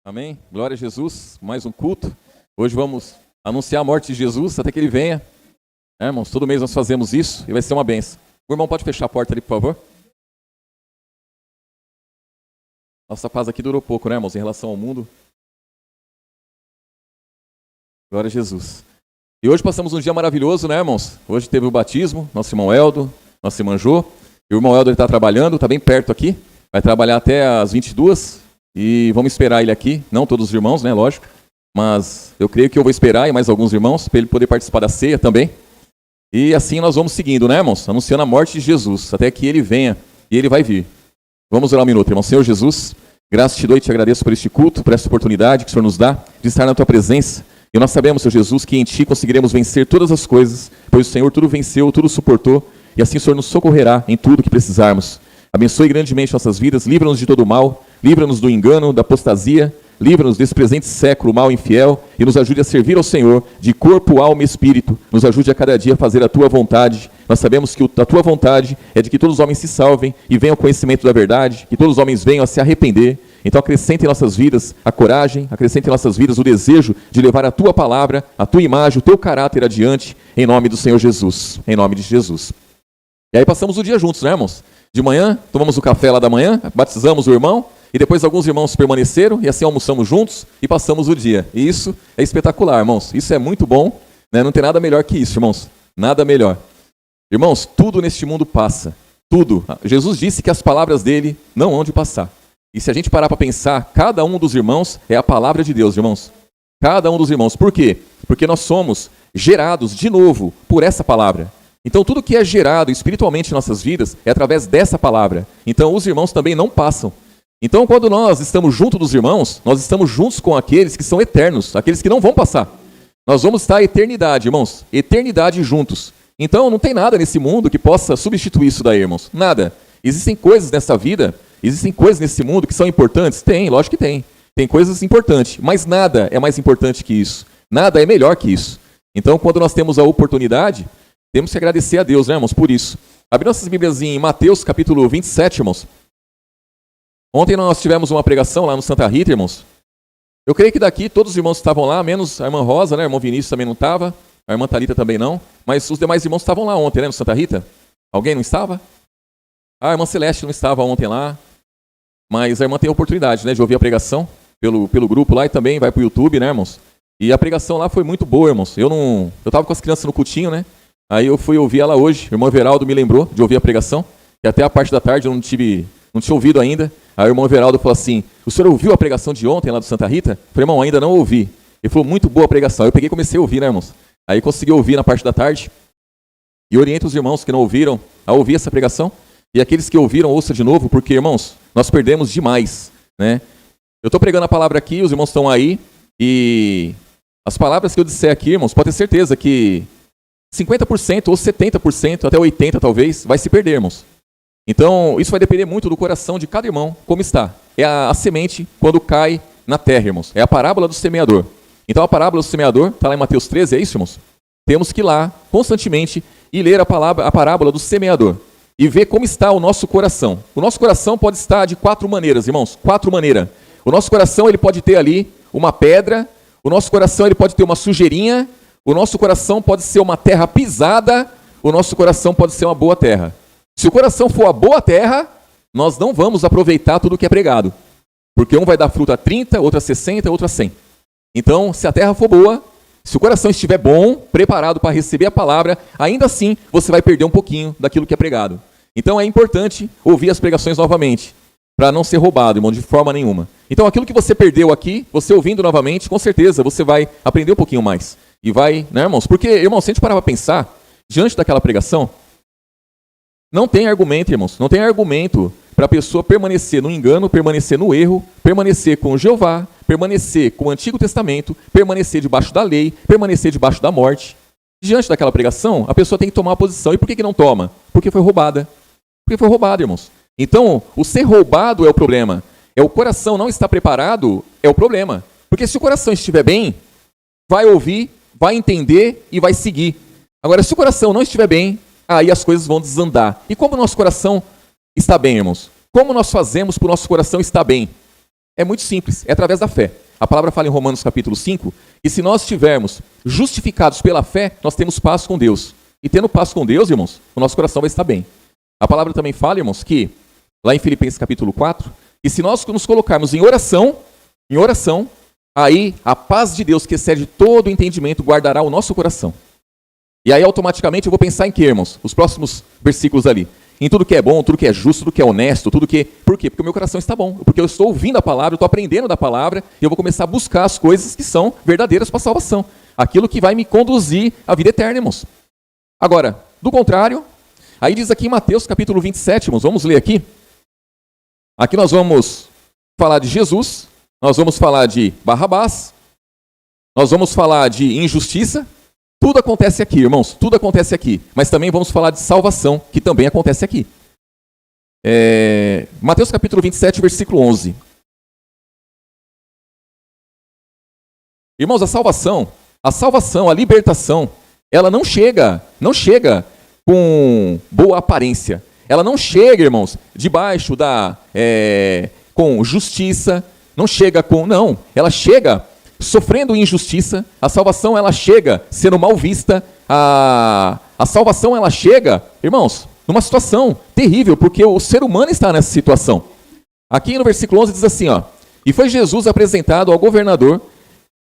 Amém? Glória a Jesus, mais um culto. Hoje vamos anunciar a morte de Jesus até que Ele venha. Irmãos, todo mês nós fazemos isso e vai ser uma bênção. O irmão pode fechar a porta ali, por favor? Nossa paz aqui durou pouco, né, irmãos, em relação ao mundo. Glória a Jesus. E hoje passamos um dia maravilhoso, né, irmãos? Hoje teve o batismo, nosso irmão Eldo, nossa irmã Jô. E o irmão Eldo está trabalhando, está bem perto aqui. Vai trabalhar até às 22h. E vamos esperar ele aqui, não todos os irmãos, né, lógico, mas eu creio que eu vou esperar e mais alguns irmãos para ele poder participar da ceia também. E assim nós vamos seguindo, né, irmãos, anunciando a morte de Jesus, até que ele venha e ele vai vir. Vamos orar um minuto, irmão. Senhor Jesus, graças te dou e te agradeço por este culto, por esta oportunidade que o Senhor nos dá de estar na tua presença. E nós sabemos, Senhor Jesus, que em ti conseguiremos vencer todas as coisas, pois o Senhor tudo venceu, tudo suportou, e assim o Senhor nos socorrerá em tudo que precisarmos. Abençoe grandemente nossas vidas, livra-nos de todo o mal, livra-nos do engano, da apostasia, livra-nos desse presente século mal e infiel e nos ajude a servir ao Senhor de corpo, alma e espírito. Nos ajude a cada dia a fazer a tua vontade. Nós sabemos que a tua vontade é de que todos os homens se salvem e venham ao conhecimento da verdade, que todos os homens venham a se arrepender. Então acrescente em nossas vidas a coragem, acrescente em nossas vidas o desejo de levar a tua palavra, a tua imagem, o teu caráter adiante, em nome do Senhor Jesus. Em nome de Jesus. E aí passamos o dia juntos, né, irmãos? De manhã, tomamos o café lá da manhã, batizamos o irmão, e depois alguns irmãos permaneceram, e assim almoçamos juntos, e passamos o dia. E isso é espetacular, irmãos. Isso é muito bom, né? Não tem nada melhor que isso, irmãos. Nada melhor. Irmãos, tudo neste mundo passa. Tudo. Jesus disse que as palavras dele não hão de passar. E se a gente parar para pensar, cada um dos irmãos é a palavra de Deus, irmãos. Cada um dos irmãos. Por quê? Porque nós somos gerados de novo por essa palavra. Então tudo que é gerado espiritualmente em nossas vidas é através dessa palavra. Então os irmãos também não passam. Então quando nós estamos junto dos irmãos, nós estamos juntos com aqueles que são eternos, aqueles que não vão passar. Nós vamos estar a eternidade, irmãos, eternidade juntos. Então não tem nada nesse mundo que possa substituir isso daí, irmãos. Nada. Existem coisas nessa vida, existem coisas nesse mundo que são importantes? Tem, lógico que tem. Tem coisas importantes, mas nada é mais importante que isso. Nada é melhor que isso. Então quando nós temos a oportunidade, temos que agradecer a Deus, né, irmãos, por isso. Abrir nossas Bíblias em Mateus, capítulo 27, irmãos. Ontem nós tivemos uma pregação lá no Santa Rita, irmãos. Eu creio que daqui todos os irmãos estavam lá, menos a irmã Rosa, né, o irmão Vinícius também não estava, a irmã Thalita também não, mas os demais irmãos estavam lá ontem, né, no Santa Rita. Alguém não estava? A irmã Celeste não estava ontem lá, mas a irmã tem a oportunidade, né, de ouvir a pregação pelo grupo lá e também vai para o YouTube, né, irmãos. E a pregação lá foi muito boa, irmãos. Eu estava com as crianças no cultinho, né. Aí eu fui ouvir ela hoje, o irmão Everaldo me lembrou de ouvir a pregação, que até a parte da tarde eu não tinha ouvido ainda. Aí o irmão Everaldo falou assim, o senhor ouviu a pregação de ontem lá do Santa Rita? Eu falei, irmão, ainda não ouvi. Ele falou, muito boa a pregação. Eu peguei e comecei a ouvir, né, irmãos? Aí consegui ouvir na parte da tarde. E oriento os irmãos que não ouviram a ouvir essa pregação. E aqueles que ouviram, ouça de novo, porque, irmãos, nós perdemos demais, né? Eu estou pregando a palavra aqui, os irmãos estão aí, e as palavras que eu disser aqui, irmãos, pode ter certeza que 50% ou 70%, até 80% talvez, vai se perder, irmãos. Então, isso vai depender muito do coração de cada irmão, como está. É a semente quando cai na terra, irmãos. É a parábola do semeador. Então, a parábola do semeador, está lá em Mateus 13, é isso, irmãos? Temos que ir lá, constantemente, e ler a parábola do semeador. E ver como está o nosso coração. O nosso coração pode estar de 4 maneiras, irmãos. 4 maneiras. O nosso coração, ele pode ter ali uma pedra. O nosso coração, ele pode ter uma sujeirinha. O nosso coração pode ser uma terra pisada, o nosso coração pode ser uma boa terra. Se o coração for a boa terra, nós não vamos aproveitar tudo que é pregado. Porque um vai dar fruta a 30, outra a 60, outra a 100. Então, se a terra for boa, se o coração estiver bom, preparado para receber a palavra, ainda assim você vai perder um pouquinho daquilo que é pregado. Então é importante ouvir as pregações novamente, para não ser roubado, irmão, de forma nenhuma. Então aquilo que você perdeu aqui, você ouvindo novamente, com certeza você vai aprender um pouquinho mais. E vai, né, irmãos? Porque, irmãos, se a gente parar para pensar, diante daquela pregação, não tem argumento, irmãos, não tem argumento para a pessoa permanecer no engano, permanecer no erro, permanecer com Jeová, permanecer com o Antigo Testamento, permanecer debaixo da lei, permanecer debaixo da morte. Diante daquela pregação, a pessoa tem que tomar uma posição. E por que não toma? Porque foi roubada. Porque foi roubada, irmãos. Então, o ser roubado é o problema. É o coração não estar preparado, é o problema. Porque se o coração estiver bem, vai ouvir, vai entender e vai seguir. Agora, se o coração não estiver bem, aí as coisas vão desandar. E como o nosso coração está bem, irmãos? Como nós fazemos para o nosso coração estar bem? É muito simples, é através da fé. A palavra fala em Romanos capítulo 5, que se nós estivermos justificados pela fé, nós temos paz com Deus. E tendo paz com Deus, irmãos, o nosso coração vai estar bem. A palavra também fala, irmãos, que, lá em Filipenses capítulo 4, que se nós nos colocarmos em oração, aí a paz de Deus, que excede todo o entendimento, guardará o nosso coração. E aí automaticamente eu vou pensar em quê, irmãos? Os próximos versículos ali. Em tudo que é bom, tudo que é justo, tudo que é honesto, tudo que... Por quê? Porque o meu coração está bom. Porque eu estou ouvindo a palavra, eu estou aprendendo da palavra, e eu vou começar a buscar as coisas que são verdadeiras para a salvação. Aquilo que vai me conduzir à vida eterna, irmãos. Agora, do contrário, aí diz aqui em Mateus capítulo 27, irmãos, vamos ler aqui. Aqui nós vamos falar de Jesus, nós vamos falar de Barrabás, nós vamos falar de injustiça. Tudo acontece aqui, irmãos, tudo acontece aqui. Mas também vamos falar de salvação, que também acontece aqui. Mateus capítulo 27, versículo 11. Irmãos, a salvação, a libertação, ela não chega com boa aparência. Ela não chega, irmãos, debaixo com justiça, não chega com... Não, ela chega... sofrendo injustiça, a salvação ela chega sendo mal vista, a salvação ela chega, irmãos, numa situação terrível, porque o ser humano está nessa situação. Aqui no versículo 11 diz assim, ó, e foi Jesus apresentado ao governador,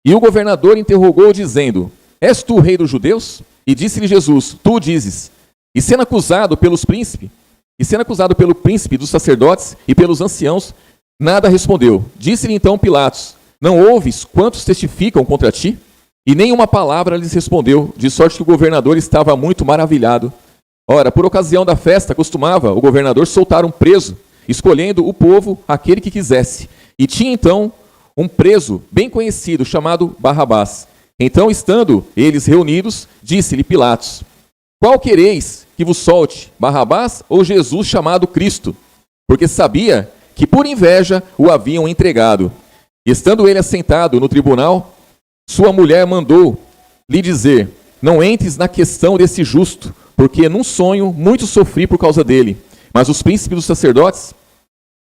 e o governador interrogou dizendo, és tu o rei dos judeus? E disse-lhe Jesus, tu o dizes. E sendo acusado pelo príncipe dos sacerdotes e pelos anciãos, nada respondeu. Disse-lhe então Pilatos, não ouves quantos testificam contra ti? E nenhuma palavra lhes respondeu, de sorte que o governador estava muito maravilhado. Ora, por ocasião da festa, costumava o governador soltar um preso, escolhendo o povo aquele que quisesse. E tinha então um preso bem conhecido, chamado Barrabás. Então, estando eles reunidos, disse-lhe Pilatos, qual quereis que vos solte, Barrabás ou Jesus chamado Cristo? Porque sabia que por inveja o haviam entregado. Estando ele assentado no tribunal, sua mulher mandou lhe dizer, não entres na questão desse justo, porque num sonho muito sofri por causa dele. Mas os príncipes dos sacerdotes,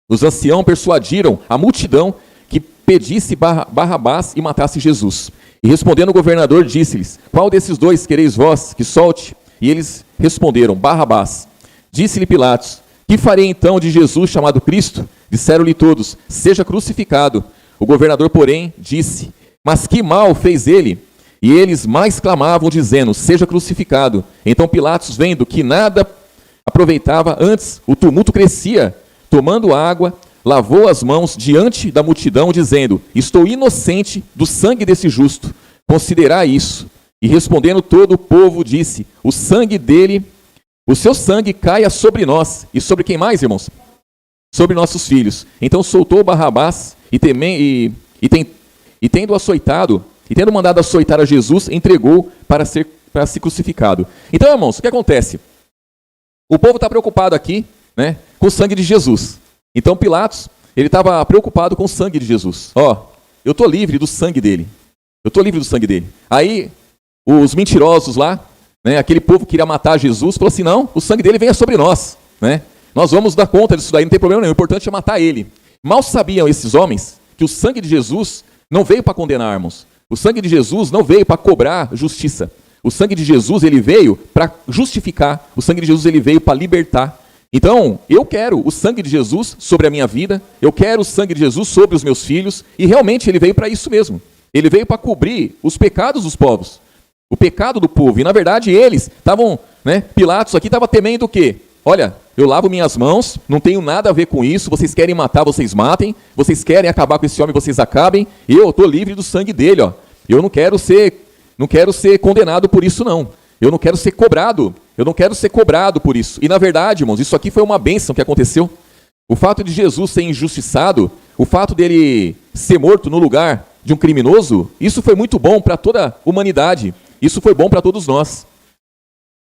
os anciãos persuadiram a multidão que pedisse Barrabás e matasse Jesus. E respondendo o governador, disse-lhes, qual desses dois quereis vós que solte? E eles responderam, Barrabás. Disse-lhe Pilatos, que farei então de Jesus chamado Cristo? Disseram-lhe todos, seja crucificado. O governador, porém, disse, mas que mal fez ele? E eles mais clamavam, dizendo, seja crucificado. Então Pilatos, vendo que nada aproveitava, antes o tumulto crescia, tomando água, lavou as mãos diante da multidão, dizendo, estou inocente do sangue desse justo, considerai isso. E respondendo todo o povo, disse, o sangue dele, o seu sangue caia sobre nós. E sobre quem mais, irmãos? Sobre nossos filhos. Então soltou Barrabás, e tendo açoitado, e tendo mandado açoitar a Jesus, entregou para ser crucificado. Então, irmãos, o que acontece? O povo está preocupado aqui, né, com o sangue de Jesus. Então Pilatos, ele estava preocupado com o sangue de Jesus. Eu estou livre do sangue dele. Aí, os mentirosos lá, né, aquele povo que queria matar Jesus, falou assim, não, o sangue dele venha sobre nós. Né? Nós vamos dar conta disso daí, não tem problema nenhum, o importante é matar ele. Mal sabiam esses homens que o sangue de Jesus não veio para condenar, irmãos. O sangue de Jesus não veio para cobrar justiça. O sangue de Jesus, ele veio para justificar. O sangue de Jesus, ele veio para libertar. Então, eu quero o sangue de Jesus sobre a minha vida, eu quero o sangue de Jesus sobre os meus filhos, e realmente ele veio para isso mesmo. Ele veio para cobrir os pecados dos povos, o pecado do povo. E na verdade eles estavam, né, Pilatos aqui estava temendo o quê? Olha, eu lavo minhas mãos, não tenho nada a ver com isso, vocês querem matar, vocês matem, vocês querem acabar com esse homem, vocês acabem, eu estou livre do sangue dele, ó. Eu não quero ser condenado por isso não, eu não quero ser cobrado por isso. E na verdade, irmãos, isso aqui foi uma bênção que aconteceu. O fato de Jesus ser injustiçado, o fato dele ser morto no lugar de um criminoso, isso foi muito bom para toda a humanidade, isso foi bom para todos nós.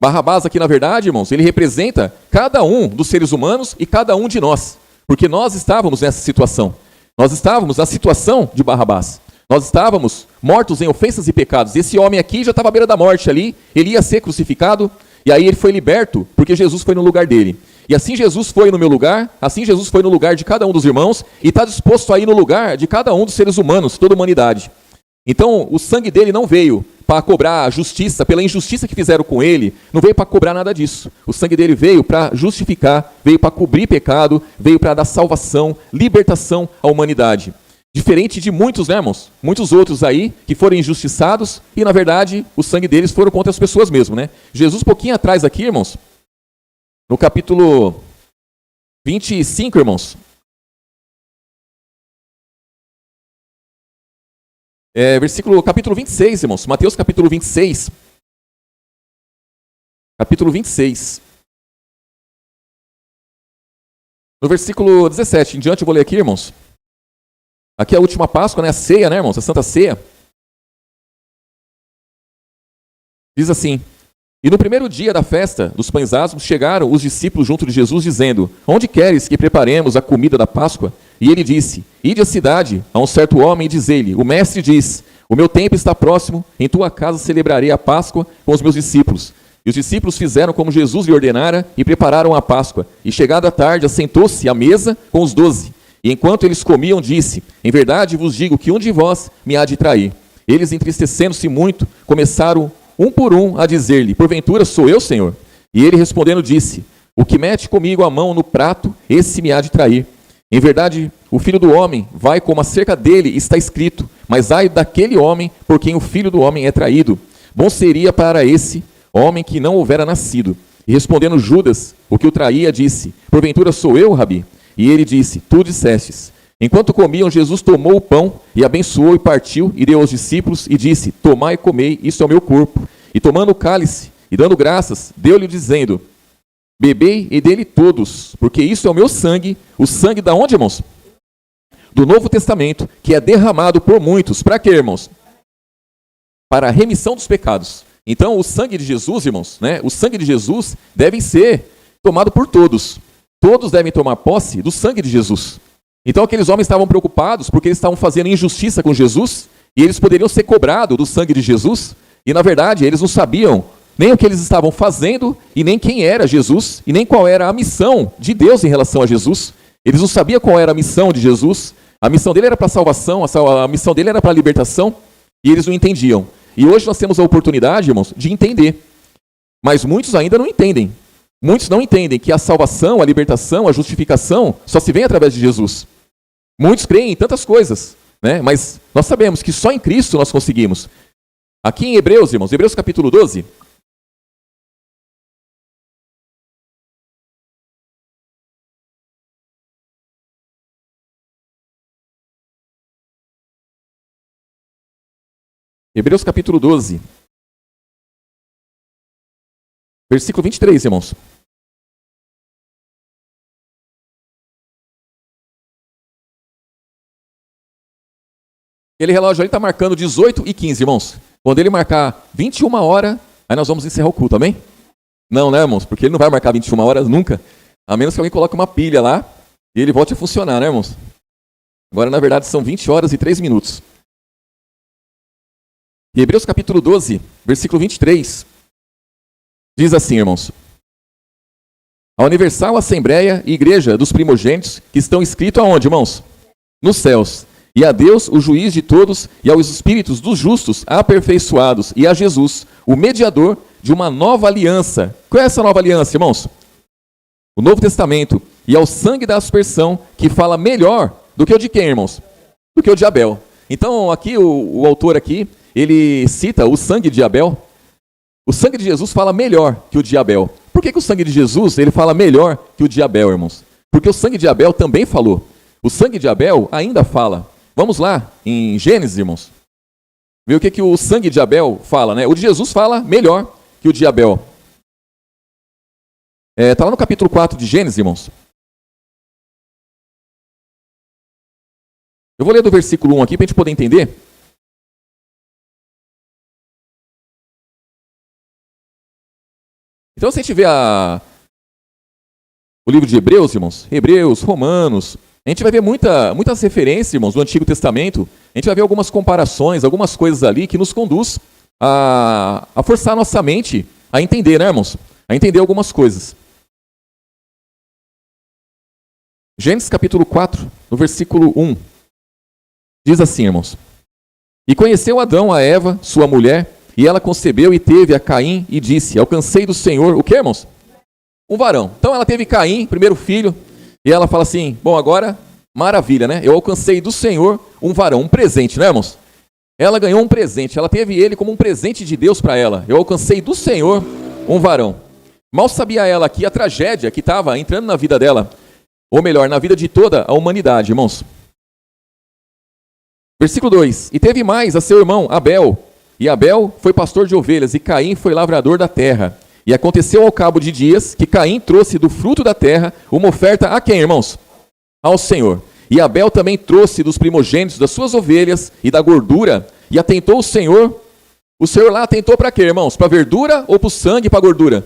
Barrabás aqui, na verdade, irmãos, ele representa cada um dos seres humanos e cada um de nós. Porque nós estávamos nessa situação. Nós estávamos na situação de Barrabás. Nós estávamos mortos em ofensas e pecados. Esse homem aqui já estava à beira da morte ali, ele ia ser crucificado, e aí ele foi liberto, porque Jesus foi no lugar dele. E assim Jesus foi no meu lugar, assim Jesus foi no lugar de cada um dos irmãos e está disposto a ir no lugar de cada um dos seres humanos, toda a humanidade. Então, o sangue dele não veio para cobrar justiça pela injustiça que fizeram com ele, não veio para cobrar nada disso. O sangue dele veio para justificar, veio para cobrir pecado, veio para dar salvação, libertação à humanidade. Diferente de muitos, né, irmãos? Muitos outros aí que foram injustiçados e, na verdade, o sangue deles foram contra as pessoas mesmo, né? Jesus, pouquinho atrás aqui, irmãos, no capítulo 25, irmãos, capítulo 26, irmãos. Mateus capítulo 26. Capítulo 26. No versículo 17 em diante, eu vou ler aqui, irmãos. Aqui é a última Páscoa, né? A ceia, né, irmãos? A Santa Ceia. Diz assim: E no primeiro dia da festa dos pães asmos, chegaram os discípulos junto de Jesus, dizendo: Onde queres que preparemos a comida da Páscoa? E ele disse: Ide à cidade, a um certo homem, e diz-lhe: O mestre diz: O meu tempo está próximo, em tua casa celebrarei a Páscoa com os meus discípulos. E os discípulos fizeram como Jesus lhe ordenara e prepararam a Páscoa. E chegada a tarde, assentou-se à mesa com os 12. E enquanto eles comiam, disse: Em verdade vos digo que um de vós me há de trair. Eles, entristecendo-se muito, começaram um por um a dizer-lhe: Porventura sou eu, Senhor? E ele respondendo disse: O que mete comigo a mão no prato, esse me há de trair. Em verdade, o Filho do Homem vai como acerca dele está escrito, mas ai daquele homem por quem o Filho do Homem é traído. Bom seria para esse homem que não houvera nascido. E respondendo Judas, o que o traía, disse: Porventura sou eu, Rabi? E ele disse: Tu dissestes. Enquanto comiam, Jesus tomou o pão e abençoou e partiu e deu aos discípulos e disse: Tomai e comei, isto é o meu corpo. E tomando o cálice e dando graças, deu-lhe dizendo: Bebei e dele todos, porque isso é o meu sangue, o sangue da onde, irmãos? Do Novo Testamento, que é derramado por muitos. Para quê, irmãos? Para a remissão dos pecados. Então, o sangue de Jesus, irmãos, né? O sangue de Jesus deve ser tomado por todos. Todos devem tomar posse do sangue de Jesus. Então, aqueles homens estavam preocupados porque eles estavam fazendo injustiça com Jesus e eles poderiam ser cobrados do sangue de Jesus. E, na verdade, eles não sabiam nem o que eles estavam fazendo e nem quem era Jesus e nem qual era a missão de Deus em relação a Jesus. Eles não sabiam qual era a missão de Jesus. A missão dele era para salvação, a missão dele era para libertação e eles não entendiam. E hoje nós temos a oportunidade, irmãos, de entender. Mas muitos ainda não entendem. Muitos não entendem que a salvação, a libertação, a justificação só se vem através de Jesus. Muitos creem em tantas coisas, né? Mas nós sabemos que só em Cristo nós conseguimos. Aqui em Hebreus, irmãos, Hebreus capítulo 12. Hebreus capítulo 12. Versículo 23, irmãos. Aquele relógio ali está marcando 18h15, irmãos. Quando ele marcar 21 horas, aí nós vamos encerrar o culto, amém? Não, né, irmãos? Porque ele não vai marcar 21 horas nunca. A menos que alguém coloque uma pilha lá e ele volte a funcionar, né, irmãos? Agora, na verdade, são 20 horas e 3 minutos. E Hebreus capítulo 12, versículo 23, diz assim, irmãos: A universal assembleia e igreja dos primogênitos que estão escritos aonde, irmãos? Nos céus. E a Deus, o juiz de todos, e aos espíritos dos justos aperfeiçoados, e a Jesus, o mediador de uma nova aliança. Qual é essa nova aliança, irmãos? O Novo Testamento. E ao sangue da aspersão, que fala melhor do que o de quem, irmãos? Do que o de Abel. Então, aqui, o autor aqui, ele cita o sangue de Abel. O sangue de Jesus fala melhor que o de Abel. Por que o sangue de Jesus ele fala melhor que o de Abel, irmãos? Porque o sangue de Abel também falou. O sangue de Abel ainda fala. Vamos lá, em Gênesis, irmãos. Ver o que o sangue de Abel fala, né? O de Jesus fala melhor que o de Abel. Está lá no capítulo 4 de Gênesis, irmãos. Eu vou ler do versículo 1 aqui para a gente poder entender. Então, se a gente vê o livro de Hebreus, irmãos, Hebreus, Romanos, a gente vai ver muitas referências, irmãos, do Antigo Testamento. A gente vai ver algumas comparações, algumas coisas ali que nos conduz a forçar a nossa mente a entender, né, irmãos? A entender algumas coisas. Gênesis capítulo 4, no versículo 1. Diz assim, irmãos. E conheceu Adão a Eva, sua mulher, e ela concebeu e teve a Caim e disse, alcancei do Senhor, o que, irmãos? Um varão. Então ela teve Caim, primeiro filho, e ela fala assim, bom, agora, maravilha, né? Eu alcancei do Senhor um varão, um presente, né, irmãos? Ela ganhou um presente, ela teve ele como um presente de Deus para ela. Eu alcancei do Senhor um varão. Mal sabia ela que a tragédia que estava entrando na vida dela, ou melhor, na vida de toda a humanidade, irmãos. Versículo 2. E teve mais a seu irmão Abel, e Abel foi pastor de ovelhas, e Caim foi lavrador da terra. E aconteceu ao cabo de dias que Caim trouxe do fruto da terra uma oferta a quem, irmãos? Ao Senhor. E Abel também trouxe dos primogênitos das suas ovelhas e da gordura, e atentou o Senhor. O Senhor lá atentou para quê, irmãos? Para verdura ou para o sangue e para a gordura?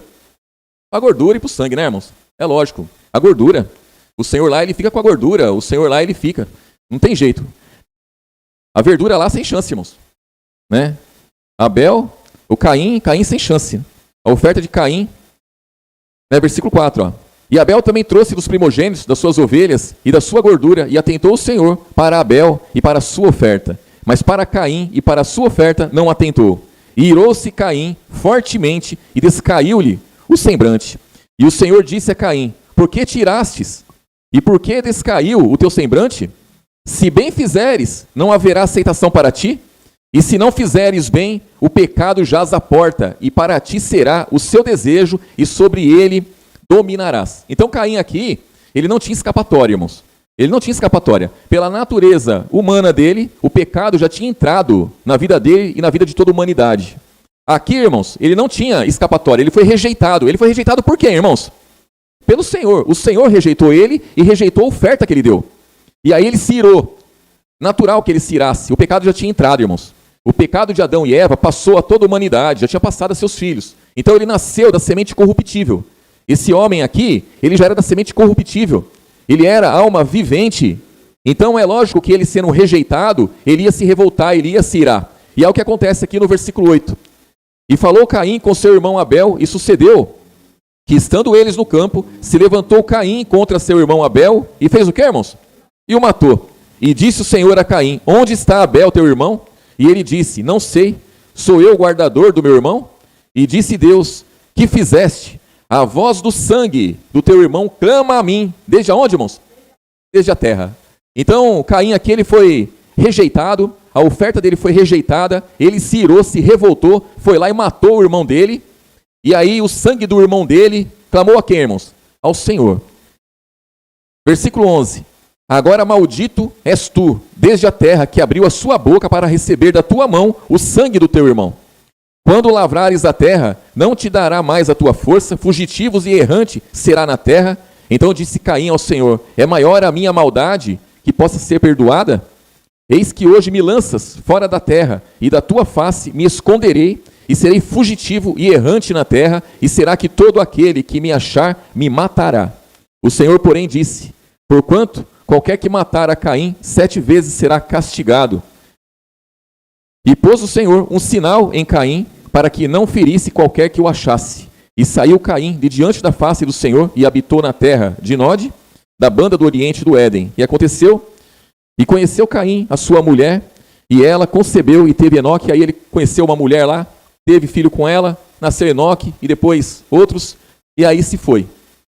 Para a gordura e para o sangue, né, irmãos? É lógico. A gordura. O Senhor lá, ele fica com a gordura. O Senhor lá, ele fica. Não tem jeito. A verdura lá sem chance, irmãos. Né? Abel, o Caim sem chance. A oferta de Caim, né, versículo 4, ó. E Abel também trouxe dos primogênitos das suas ovelhas e da sua gordura, e atentou o Senhor para Abel e para a sua oferta. Mas para Caim e para a sua oferta não atentou. E irou-se Caim fortemente e descaiu-lhe o semblante. E o Senhor disse a Caim, por que tirastes? E por que descaiu o teu semblante? Se bem fizeres, não haverá aceitação para ti? E se não fizeres bem, o pecado jaz à porta, e para ti será o seu desejo, e sobre ele dominarás. Então Caim aqui, ele não tinha escapatória, irmãos. Ele não tinha escapatória. Pela natureza humana dele, o pecado já tinha entrado na vida dele e na vida de toda a humanidade. Aqui, irmãos, ele não tinha escapatória, ele foi rejeitado. Ele foi rejeitado por quem, irmãos? Pelo Senhor. O Senhor rejeitou ele e rejeitou a oferta que ele deu. E aí ele se irou. Natural que ele se irasse. O pecado já tinha entrado, irmãos. O pecado de Adão e Eva passou a toda a humanidade, já tinha passado a seus filhos. Então ele nasceu da semente corruptível. Esse homem aqui, ele já era da semente corruptível. Ele era alma vivente. Então é lógico que ele sendo rejeitado, ele ia se revoltar, ele ia se irar. E é o que acontece aqui no versículo 8. E falou Caim com seu irmão Abel, e sucedeu que, estando eles no campo, se levantou Caim contra seu irmão Abel, e fez o que, irmãos? E o matou. E disse o Senhor a Caim, onde está Abel, teu irmão? E ele disse, não sei, sou eu o guardador do meu irmão? E disse Deus, que fizeste? A voz do sangue do teu irmão clama a mim. Desde onde, irmãos? Desde a terra. Então, Caim aqui, ele foi rejeitado, a oferta dele foi rejeitada, ele se irou, se revoltou, foi lá e matou o irmão dele, e aí o sangue do irmão dele clamou a quem, irmãos? Ao Senhor. Versículo 11. Agora maldito és tu, desde a terra que abriu a sua boca para receber da tua mão o sangue do teu irmão. Quando lavrares a terra, não te dará mais a tua força, fugitivos e errante será na terra. Então disse Caim ao Senhor, é maior a minha maldade que possa ser perdoada? Eis que hoje me lanças fora da terra, e da tua face me esconderei, e serei fugitivo e errante na terra, e será que todo aquele que me achar me matará. O Senhor, porém, disse, porquanto qualquer que matar a Caim 7 vezes será castigado. E pôs o Senhor um sinal em Caim, para que não ferisse qualquer que o achasse. E saiu Caim de diante da face do Senhor, e habitou na terra de Nod, da banda do oriente do Éden. E aconteceu, e conheceu Caim a sua mulher, e ela concebeu e teve Enoque. Aí ele conheceu uma mulher lá, teve filho com ela, nasceu Enoque, e depois outros, e aí se foi.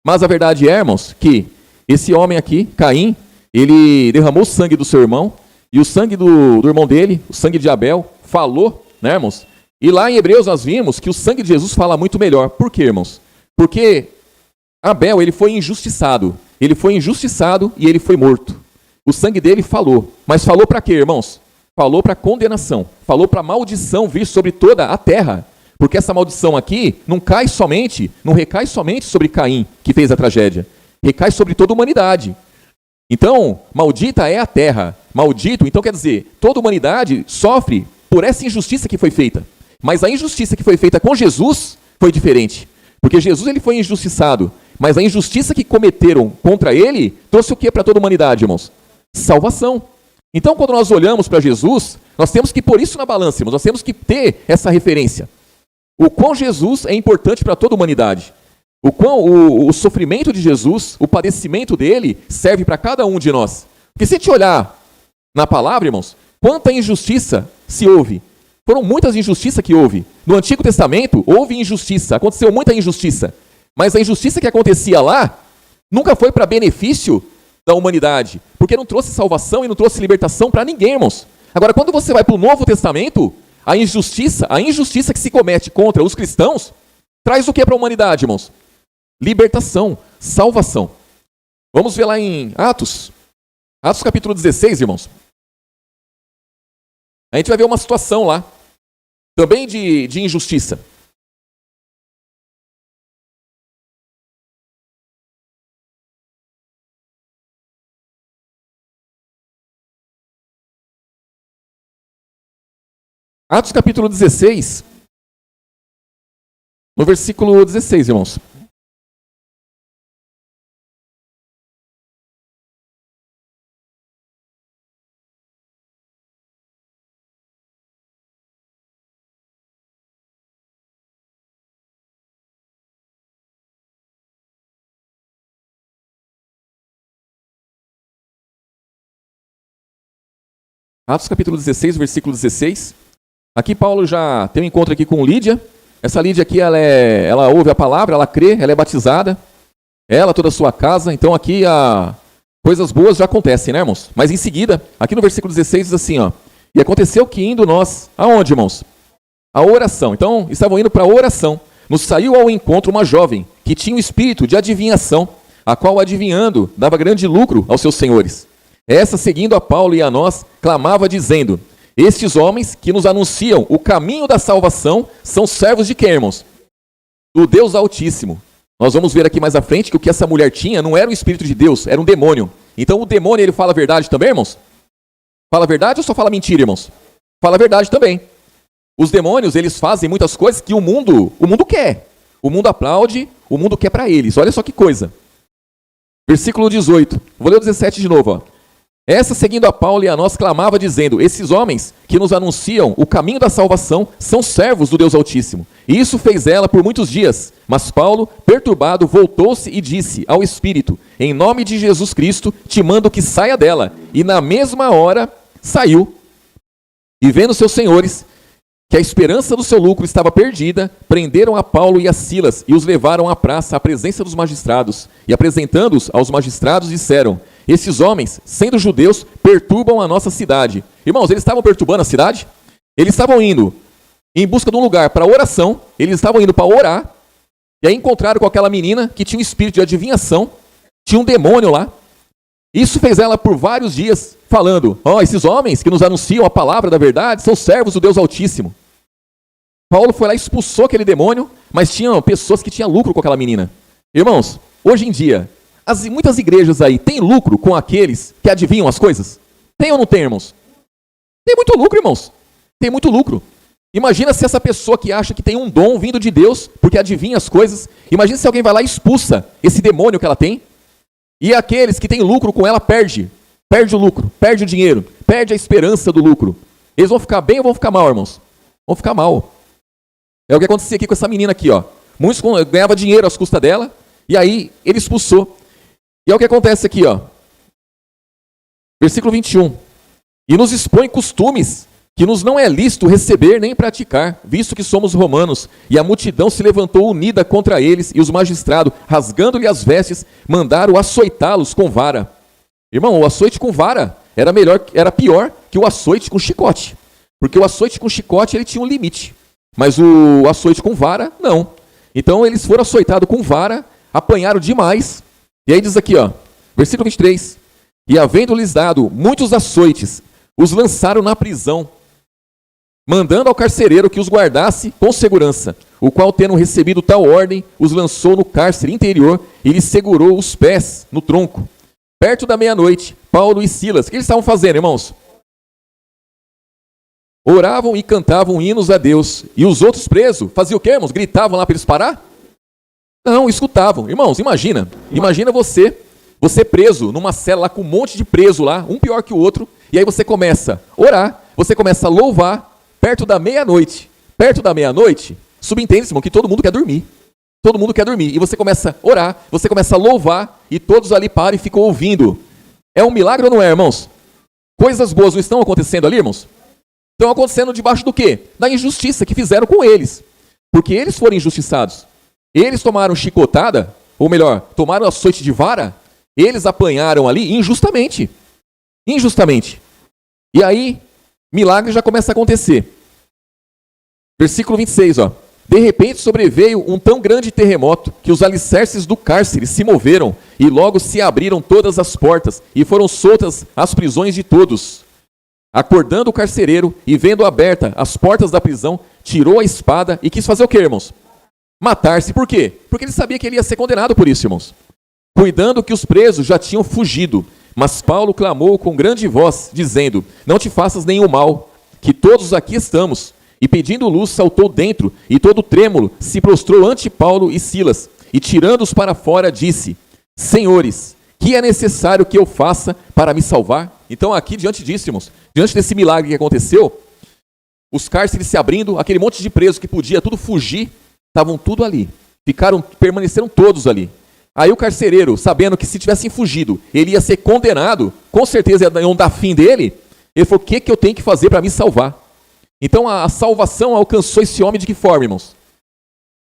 Mas a verdade é, irmãos, que esse homem aqui, Caim, ele derramou o sangue do seu irmão, e o sangue do irmão dele, o sangue de Abel, falou, né, irmãos? E lá em Hebreus nós vimos que o sangue de Jesus fala muito melhor. Por quê, irmãos? Porque Abel, ele foi injustiçado. Ele foi injustiçado e ele foi morto. O sangue dele falou. Mas falou para quê, irmãos? Falou para condenação. Falou para maldição vir sobre toda a terra. Porque essa maldição aqui não recai somente sobre Caim, que fez a tragédia. Recai sobre toda a humanidade. Então, maldita é a terra. Maldito, então quer dizer, toda a humanidade sofre por essa injustiça que foi feita. Mas a injustiça que foi feita com Jesus foi diferente. Porque Jesus ele foi injustiçado. Mas a injustiça que cometeram contra ele trouxe o que para toda a humanidade, irmãos? Salvação. Então, quando nós olhamos para Jesus, nós temos que pôr isso na balança, irmãos. Nós temos que ter essa referência. O quão Jesus é importante para toda a humanidade. O sofrimento de Jesus, o padecimento dele, serve para cada um de nós. Porque se a gente olhar na palavra, irmãos, quanta injustiça se houve. Foram muitas injustiças que houve. No Antigo Testamento, houve injustiça, aconteceu muita injustiça. Mas a injustiça que acontecia lá, nunca foi para benefício da humanidade. Porque não trouxe salvação e não trouxe libertação para ninguém, irmãos. Agora, quando você vai para o Novo Testamento, a injustiça que se comete contra os cristãos, traz o que para a humanidade, irmãos? Libertação, salvação. Vamos ver lá em Atos capítulo 16, irmãos. A gente vai ver uma situação lá, também de injustiça. Atos capítulo 16, no versículo 16, irmãos. Atos capítulo 16, versículo 16. Aqui Paulo já tem um encontro aqui com Lídia. Essa Lídia aqui, ela ouve a palavra, ela crê, ela é batizada. Ela, toda a sua casa. Então aqui coisas boas já acontecem, né, irmãos? Mas em seguida, aqui no versículo 16 diz assim, ó. E aconteceu que indo nós, aonde, irmãos? A oração. Então, estavam indo para a oração. Nos saiu ao encontro uma jovem que tinha o espírito de adivinhação, a qual, adivinhando, dava grande lucro aos seus senhores. Essa, seguindo a Paulo e a nós, clamava dizendo, estes homens que nos anunciam o caminho da salvação são servos de quem, irmãos? Do Deus Altíssimo. Nós vamos ver aqui mais à frente que o que essa mulher tinha não era um espírito de Deus, era um demônio. Então o demônio, ele fala a verdade também, irmãos? Fala a verdade ou só fala mentira, irmãos? Fala a verdade também. Os demônios, eles fazem muitas coisas que o mundo quer. O mundo aplaude, o mundo quer para eles. Olha só que coisa. Versículo 18. Vou ler o 17 de novo, ó. Essa, seguindo a Paulo e a nós, clamava, dizendo, esses homens que nos anunciam o caminho da salvação são servos do Deus Altíssimo. E isso fez ela por muitos dias. Mas Paulo, perturbado, voltou-se e disse ao Espírito, em nome de Jesus Cristo, te mando que saia dela. E na mesma hora saiu. E vendo seus senhores que a esperança do seu lucro estava perdida, prenderam a Paulo e a Silas e os levaram à praça, à presença dos magistrados. E apresentando-os aos magistrados, disseram, esses homens, sendo judeus, perturbam a nossa cidade. Irmãos, eles estavam perturbando a cidade? Eles estavam indo em busca de um lugar para oração, eles estavam indo para orar, e aí encontraram com aquela menina que tinha um espírito de adivinhação, tinha um demônio lá. Isso fez ela por vários dias, falando, esses homens que nos anunciam a palavra da verdade são servos do Deus Altíssimo. Paulo foi lá e expulsou aquele demônio, mas tinham pessoas que tinham lucro com aquela menina. Irmãos, hoje em dia, muitas igrejas aí têm lucro com aqueles que adivinham as coisas? Tem ou não tem, irmãos? Tem muito lucro, irmãos. Tem muito lucro. Imagina se essa pessoa que acha que tem um dom vindo de Deus, porque adivinha as coisas, imagina se alguém vai lá e expulsa esse demônio que ela tem, e aqueles que têm lucro com ela perde o lucro, perde o dinheiro, perde a esperança do lucro. Eles vão ficar bem ou vão ficar mal, irmãos? Vão ficar mal. É o que acontecia aqui com essa menina aqui, ó. Muitos ganhavam dinheiro às custas dela, e aí ele expulsou. E é o que acontece aqui, ó. Versículo 21. E nos expõe costumes que nos não é lícito receber nem praticar, visto que somos romanos. E a multidão se levantou unida contra eles, e os magistrados, rasgando-lhe as vestes, mandaram açoitá-los com vara. Irmão, o açoite com vara era pior que o açoite com chicote. Porque o açoite com chicote ele tinha um limite. Mas o açoite com vara, não. Então eles foram açoitados com vara, apanharam demais. E aí diz aqui, ó, versículo 23. E havendo-lhes dado muitos açoites, os lançaram na prisão, mandando ao carcereiro que os guardasse com segurança, o qual, tendo recebido tal ordem, os lançou no cárcere interior e lhes segurou os pés no tronco. Perto da meia-noite, Paulo e Silas, o que eles estavam fazendo, irmãos? Oravam e cantavam hinos a Deus. E os outros presos faziam o quê, irmãos? Gritavam lá para eles parar? Não, escutavam. Irmãos, imagina você preso numa cela lá com um monte de preso lá, um pior que o outro, e aí você começa a orar, você começa a louvar perto da meia-noite. Perto da meia-noite, subentende-se, irmão, que todo mundo quer dormir. todo mundo quer dormir. E você começa a orar, você começa a louvar, e todos ali param e ficam ouvindo. É um milagre ou não é, irmãos? Coisas boas não estão acontecendo ali, irmãos? Estão acontecendo debaixo do quê? Da injustiça que fizeram com eles. Porque eles foram injustiçados. Eles tomaram chicotada, ou melhor, tomaram açoite de vara, eles apanharam ali injustamente. Injustamente. E aí, milagre já começa a acontecer. Versículo 26, ó. De repente sobreveio um tão grande terremoto que os alicerces do cárcere se moveram e logo se abriram todas as portas e foram soltas as prisões de todos. Acordando o carcereiro e vendo aberta as portas da prisão, tirou a espada e quis fazer o quê, irmãos? Matar-se. Por quê? Porque ele sabia que ele ia ser condenado por isso, irmãos. Cuidando que os presos já tinham fugido. Mas Paulo clamou com grande voz, dizendo: não te faças nenhum mal, que todos aqui estamos. E pedindo luz, saltou dentro, e todo trêmulo se prostrou ante Paulo e Silas. E tirando-os para fora, disse: senhores, que é necessário que eu faça para me salvar? Então aqui, diante disso, irmãos, diante desse milagre que aconteceu, os cárceres se abrindo, aquele monte de presos que podia tudo fugir, estavam tudo ali. Permaneceram todos ali. Aí o carcereiro, sabendo que se tivessem fugido, ele ia ser condenado, com certeza iam dar fim dele, ele falou: o que eu tenho que fazer para me salvar? Então a salvação alcançou esse homem de que forma, irmãos?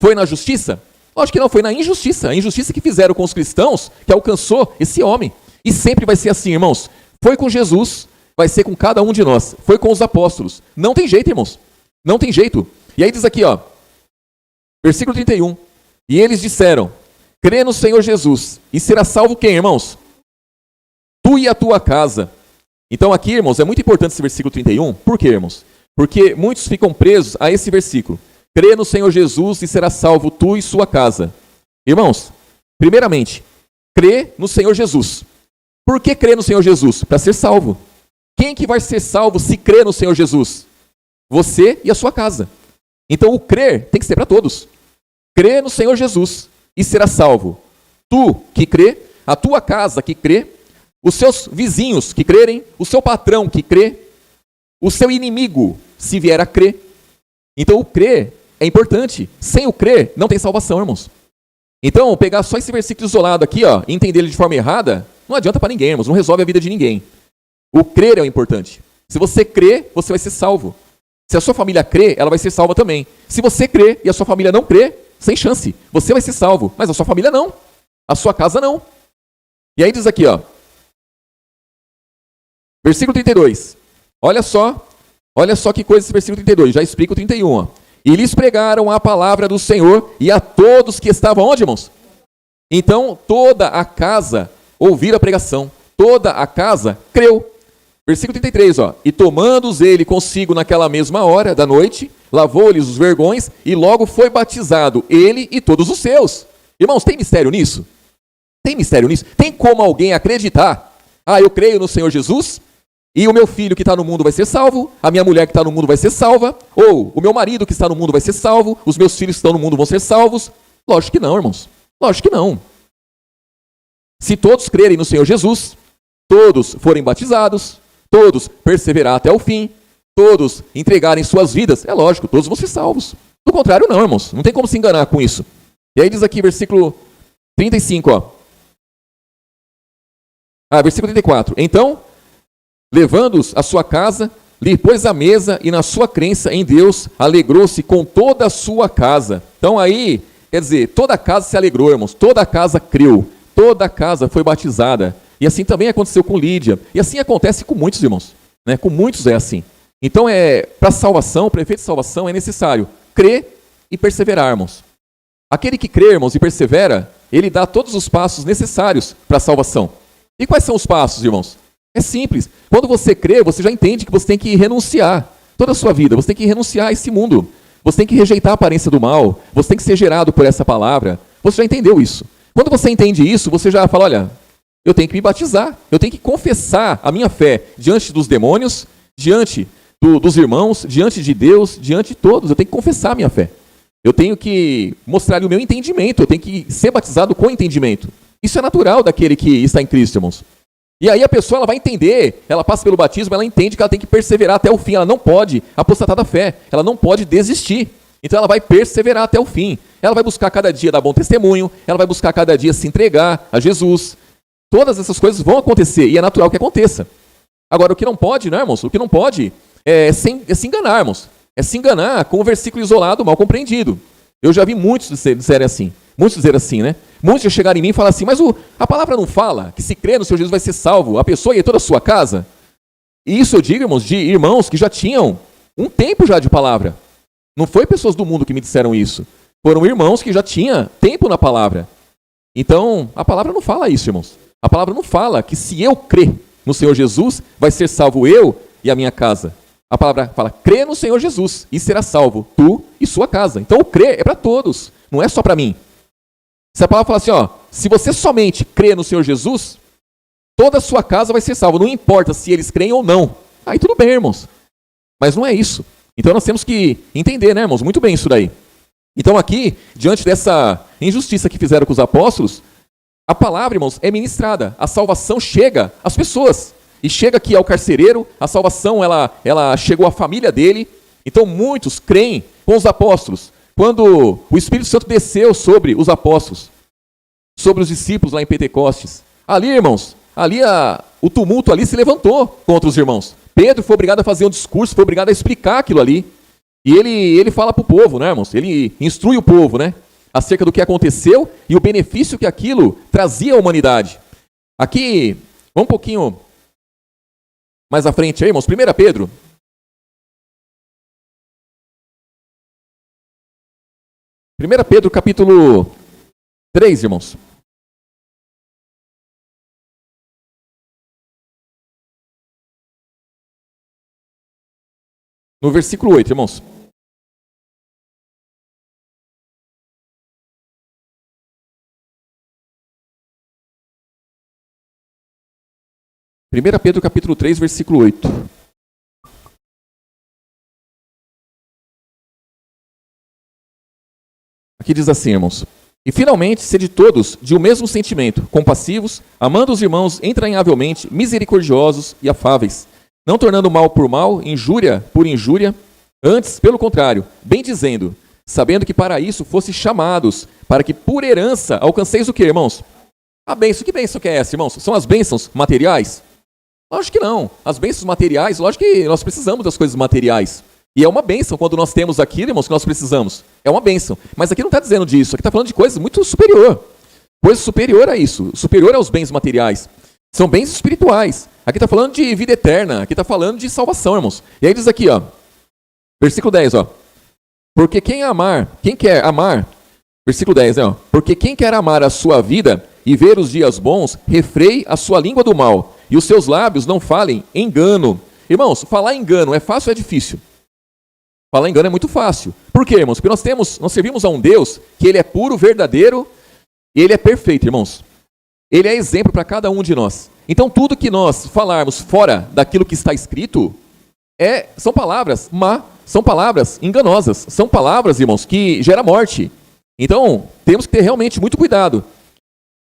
Foi na justiça? Lógico que não, foi na injustiça. A injustiça que fizeram com os cristãos que alcançou esse homem. E sempre vai ser assim, irmãos. Foi com Jesus, vai ser com cada um de nós. Foi com os apóstolos. Não tem jeito, irmãos. Não tem jeito. E aí diz aqui, ó, versículo 31. E eles disseram: crê no Senhor Jesus, e será salvo quem, irmãos? Tu e a tua casa. Então aqui, irmãos, é muito importante esse versículo 31. Por quê, irmãos? Porque muitos ficam presos a esse versículo. Crê no Senhor Jesus e será salvo tu e sua casa. Irmãos, primeiramente, crê no Senhor Jesus. Por que crer no Senhor Jesus? Para ser salvo. Quem que vai ser salvo se crê no Senhor Jesus? Você e a sua casa. Então o crer tem que ser para todos. Crê no Senhor Jesus e será salvo. Tu que crê, a tua casa que crê, os seus vizinhos que crerem, o seu patrão que crê, o seu inimigo, se vier a crer. Então o crer é importante. Sem o crer, não tem salvação, irmãos. Então, pegar só esse versículo isolado aqui, ó, e entender ele de forma errada, não adianta para ninguém, irmãos. Não resolve a vida de ninguém. O crer é o importante. Se você crer, você vai ser salvo. Se a sua família crer, ela vai ser salva também. Se você crer e a sua família não crer, sem chance. Você vai ser salvo, mas a sua família não. A sua casa não. E aí diz aqui, ó. Versículo 32. Olha só que coisa esse versículo 32, já explica o 31. Ó. E lhes pregaram a palavra do Senhor e a todos que estavam onde, irmãos? Então toda a casa ouviu a pregação, toda a casa creu. Versículo 33, ó. E tomando-os ele consigo naquela mesma hora da noite, lavou-lhes os vergões e logo foi batizado, ele e todos os seus. Irmãos, tem mistério nisso? Tem mistério nisso? Tem como alguém acreditar? Ah, eu creio no Senhor Jesus? E o meu filho que está no mundo vai ser salvo, a minha mulher que está no mundo vai ser salva, ou o meu marido que está no mundo vai ser salvo, os meus filhos que estão no mundo vão ser salvos. Lógico que não, irmãos. Lógico que não. Se todos crerem no Senhor Jesus, todos forem batizados, todos perseverar até o fim, todos entregarem suas vidas, é lógico, todos vão ser salvos. Do contrário, não, irmãos. Não tem como se enganar com isso. E aí diz aqui, versículo 35, ó. Versículo 34. Então, levando-os à sua casa, lhe pôs a mesa e na sua crença em Deus, alegrou-se com toda a sua casa. Então aí, quer dizer, toda a casa se alegrou, irmãos. Toda a casa creu. Toda a casa foi batizada. E assim também aconteceu com Lídia. E assim acontece com muitos, irmãos. Né? Com muitos é assim. Então, para salvação, para efeito de salvação, é necessário crer e perseverar, irmãos. Aquele que crê, irmãos, e persevera, ele dá todos os passos necessários para a salvação. E quais são os passos, irmãos? É simples. Quando você crê, você já entende que você tem que renunciar toda a sua vida. Você tem que renunciar a esse mundo. Você tem que rejeitar a aparência do mal. Você tem que ser gerado por essa palavra. Você já entendeu isso. Quando você entende isso, você já fala, olha, eu tenho que me batizar. Eu tenho que confessar a minha fé diante dos demônios, diante dos irmãos, diante de Deus, diante de todos. Eu tenho que confessar a minha fé. Eu tenho que mostrar o meu entendimento. Eu tenho que ser batizado com entendimento. Isso é natural daquele que está em Cristo, irmãos. E aí a pessoa ela vai entender, ela passa pelo batismo, ela entende que ela tem que perseverar até o fim, ela não pode apostatar da fé, ela não pode desistir. Então ela vai perseverar até o fim. Ela vai buscar cada dia dar bom testemunho, ela vai buscar cada dia se entregar a Jesus. Todas essas coisas vão acontecer e é natural que aconteça. Agora, o que não pode, né, irmãos? O que não pode é se enganar, irmãos. É se enganar com um versículo isolado, mal compreendido. Eu já vi muitos dizerem assim. Muitos dizerem assim, né? Muitos já chegaram em mim e falam assim, mas a palavra não fala que se crê no Senhor Jesus vai ser salvo, a pessoa e toda a sua casa? E isso eu digo, irmãos, de irmãos que já tinham um tempo já de palavra. Não foi pessoas do mundo que me disseram isso. Foram irmãos que já tinham tempo na palavra. Então, a palavra não fala isso, irmãos. A palavra não fala que se eu crer no Senhor Jesus, vai ser salvo eu e a minha casa. A palavra fala, crê no Senhor Jesus e será salvo tu e sua casa. Então o crer é para todos, não é só para mim. Se a palavra fala assim, ó, se você somente crê no Senhor Jesus, toda a sua casa vai ser salva. Não importa se eles creem ou não. Aí tudo bem, irmãos. Mas não é isso. Então nós temos que entender, né, irmãos? Muito bem isso daí. Então aqui, diante dessa injustiça que fizeram com os apóstolos, a palavra, irmãos, é ministrada. A salvação chega às pessoas. E chega aqui ao carcereiro, a salvação ela chegou à família dele. Então muitos creem com os apóstolos. Quando o Espírito Santo desceu sobre os apóstolos, sobre os discípulos lá em Pentecostes, ali, irmãos, o tumulto ali se levantou contra os irmãos. Pedro foi obrigado a fazer um discurso, foi obrigado a explicar aquilo ali. E ele fala para o povo, né, irmãos? Ele instrui o povo, né? Acerca do que aconteceu e o benefício que aquilo trazia à humanidade. Aqui, vamos um pouquinho mais à frente aí, irmãos. 1 Pedro. 1 Pedro, capítulo 3, irmãos. No versículo 8, irmãos. Primeira Pedro, capítulo 3, versículo 8. Aqui diz assim, irmãos. E finalmente, sede todos de um mesmo sentimento, compassivos, amando os irmãos entranhavelmente, misericordiosos e afáveis, não tornando mal por mal, injúria por injúria, antes, pelo contrário, bem dizendo, sabendo que para isso fosse chamados, para que por herança alcanceis o quê, irmãos? A bênção. Que bênção que é essa, irmãos? São as bênçãos materiais? Lógico que não. As bênçãos materiais, lógico que nós precisamos das coisas materiais. E é uma bênção quando nós temos aquilo, irmãos, que nós precisamos. É uma bênção. Mas aqui não está dizendo disso. Aqui está falando de coisas muito superior. Coisa superior a isso. Superior aos bens materiais. São bens espirituais. Aqui está falando de vida eterna. Aqui está falando de salvação, irmãos. E aí diz aqui, ó. Versículo 10, ó. Porque quem quer amar, versículo 10, ó. Porque quem quer amar a sua vida e ver os dias bons, refreie a sua língua do mal, e os seus lábios não falem engano. Irmãos, falar engano é fácil ou é difícil? Falar engano é muito fácil. Por quê, irmãos? Porque nós servimos a um Deus que ele é puro, verdadeiro, e ele é perfeito, irmãos. Ele é exemplo para cada um de nós. Então tudo que nós falarmos fora daquilo que está escrito, são palavras são palavras enganosas, são palavras, irmãos, que geram morte. Então, temos que ter realmente muito cuidado.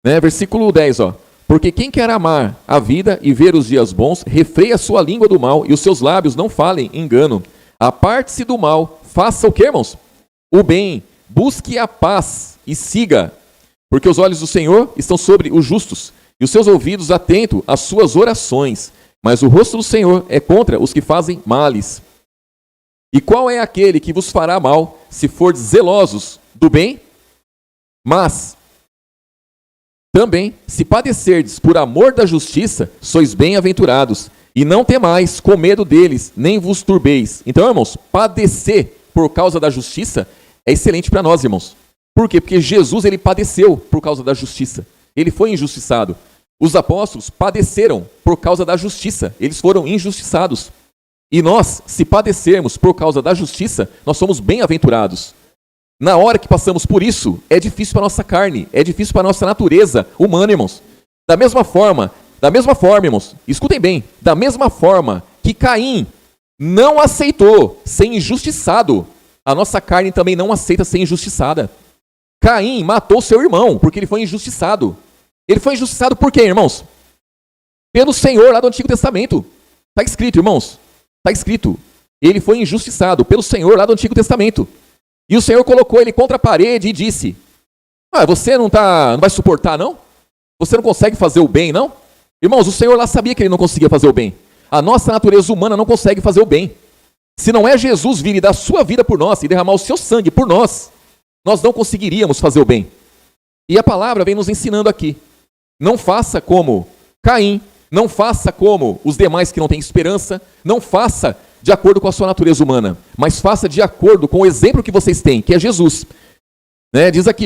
Né? Versículo 10, ó. Porque quem quer amar a vida e ver os dias bons, refreia a sua língua do mal e os seus lábios não falem engano. Aparte-se do mal, faça o que, irmãos? O bem, busque a paz e siga. Porque os olhos do Senhor estão sobre os justos e os seus ouvidos atentos às suas orações. Mas o rosto do Senhor é contra os que fazem males. E qual é aquele que vos fará mal, se fordes zelosos do bem? Mas também, se padecerdes por amor da justiça, sois bem-aventurados. E não temais com medo deles, nem vos turbeis. Então, irmãos, padecer por causa da justiça é excelente para nós, irmãos. Por quê? Porque Jesus, ele padeceu por causa da justiça. Ele foi injustiçado. Os apóstolos padeceram por causa da justiça. Eles foram injustiçados. E nós, se padecermos por causa da justiça, nós somos bem-aventurados. Na hora que passamos por isso, é difícil para a nossa carne, é difícil para a nossa natureza humana, irmãos. Da mesma forma, irmãos, escutem bem, da mesma forma que Caim não aceitou ser injustiçado, a nossa carne também não aceita ser injustiçada. Caim matou seu irmão porque ele foi injustiçado. Ele foi injustiçado por quê, irmãos? Pelo Senhor lá do Antigo Testamento. Está escrito, irmãos. Está escrito. Ele foi injustiçado pelo Senhor lá do Antigo Testamento. E o Senhor colocou ele contra a parede e disse: você não vai suportar, não? Você não consegue fazer o bem, não? Irmãos, o Senhor lá sabia que ele não conseguia fazer o bem. A nossa natureza humana não consegue fazer o bem. Se não é Jesus vir e dar a sua vida por nós e derramar o seu sangue por nós, nós não conseguiríamos fazer o bem. E a palavra vem nos ensinando aqui. Não faça como Caim, não faça como os demais que não têm esperança, não faça de acordo com a sua natureza humana, mas faça de acordo com o exemplo que vocês têm, que é Jesus. Diz aqui,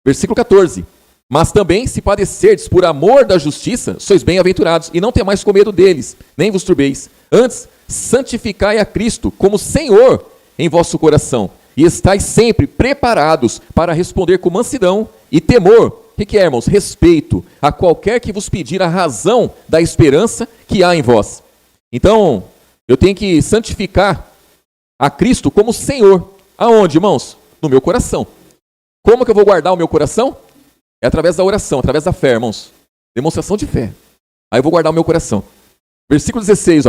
versículo 14. Mas também, se padecerdes por amor da justiça, sois bem-aventurados, e não temais com medo deles, nem vos turbeis. Antes, santificai a Cristo como Senhor em vosso coração, e estais sempre preparados para responder com mansidão e temor. O que é, irmãos? Respeito a qualquer que vos pedir a razão da esperança que há em vós. Então, eu tenho que santificar a Cristo como Senhor. Aonde, irmãos? No meu coração. Como que eu vou guardar o meu coração? É através da oração, através da fé, irmãos. Demonstração de fé. Aí eu vou guardar o meu coração. Versículo 16,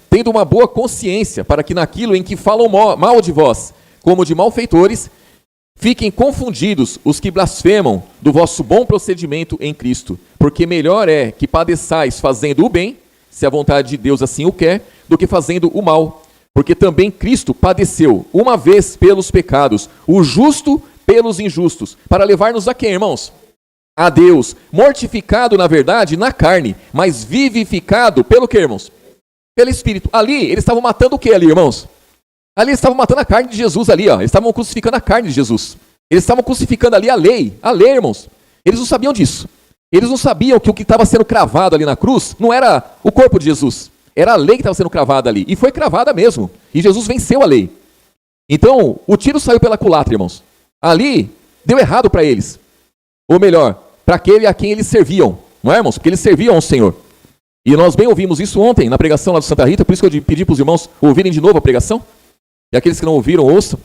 tendo uma boa consciência, para que naquilo em que falam mal de vós, como de malfeitores, fiquem confundidos os que blasfemam do vosso bom procedimento em Cristo. Porque melhor é que padeçais fazendo o bem, se a vontade de Deus assim o quer, do que fazendo o mal. Porque também Cristo padeceu uma vez pelos pecados, o justo pelos injustos, para levar-nos a quem, irmãos? A Deus, mortificado na verdade na carne, mas vivificado pelo que, irmãos? Pelo Espírito. Ali, eles estavam matando o que ali, irmãos? Ali eles estavam matando a carne de Jesus ali, Eles estavam crucificando a carne de Jesus. Eles estavam crucificando ali a lei, irmãos. Eles não sabiam disso. Eles não sabiam que o que estava sendo cravado ali na cruz não era o corpo de Jesus. Era a lei que estava sendo cravada ali. E foi cravada mesmo. E Jesus venceu a lei. Então, o tiro saiu pela culatra, irmãos. Ali, deu errado para eles. Ou melhor, para aquele a quem eles serviam. Não é, irmãos? Porque eles serviam ao Senhor. E nós bem ouvimos isso ontem, na pregação lá do Santa Rita. Por isso que eu pedi para os irmãos ouvirem de novo a pregação. E aqueles que não ouviram, ouçam.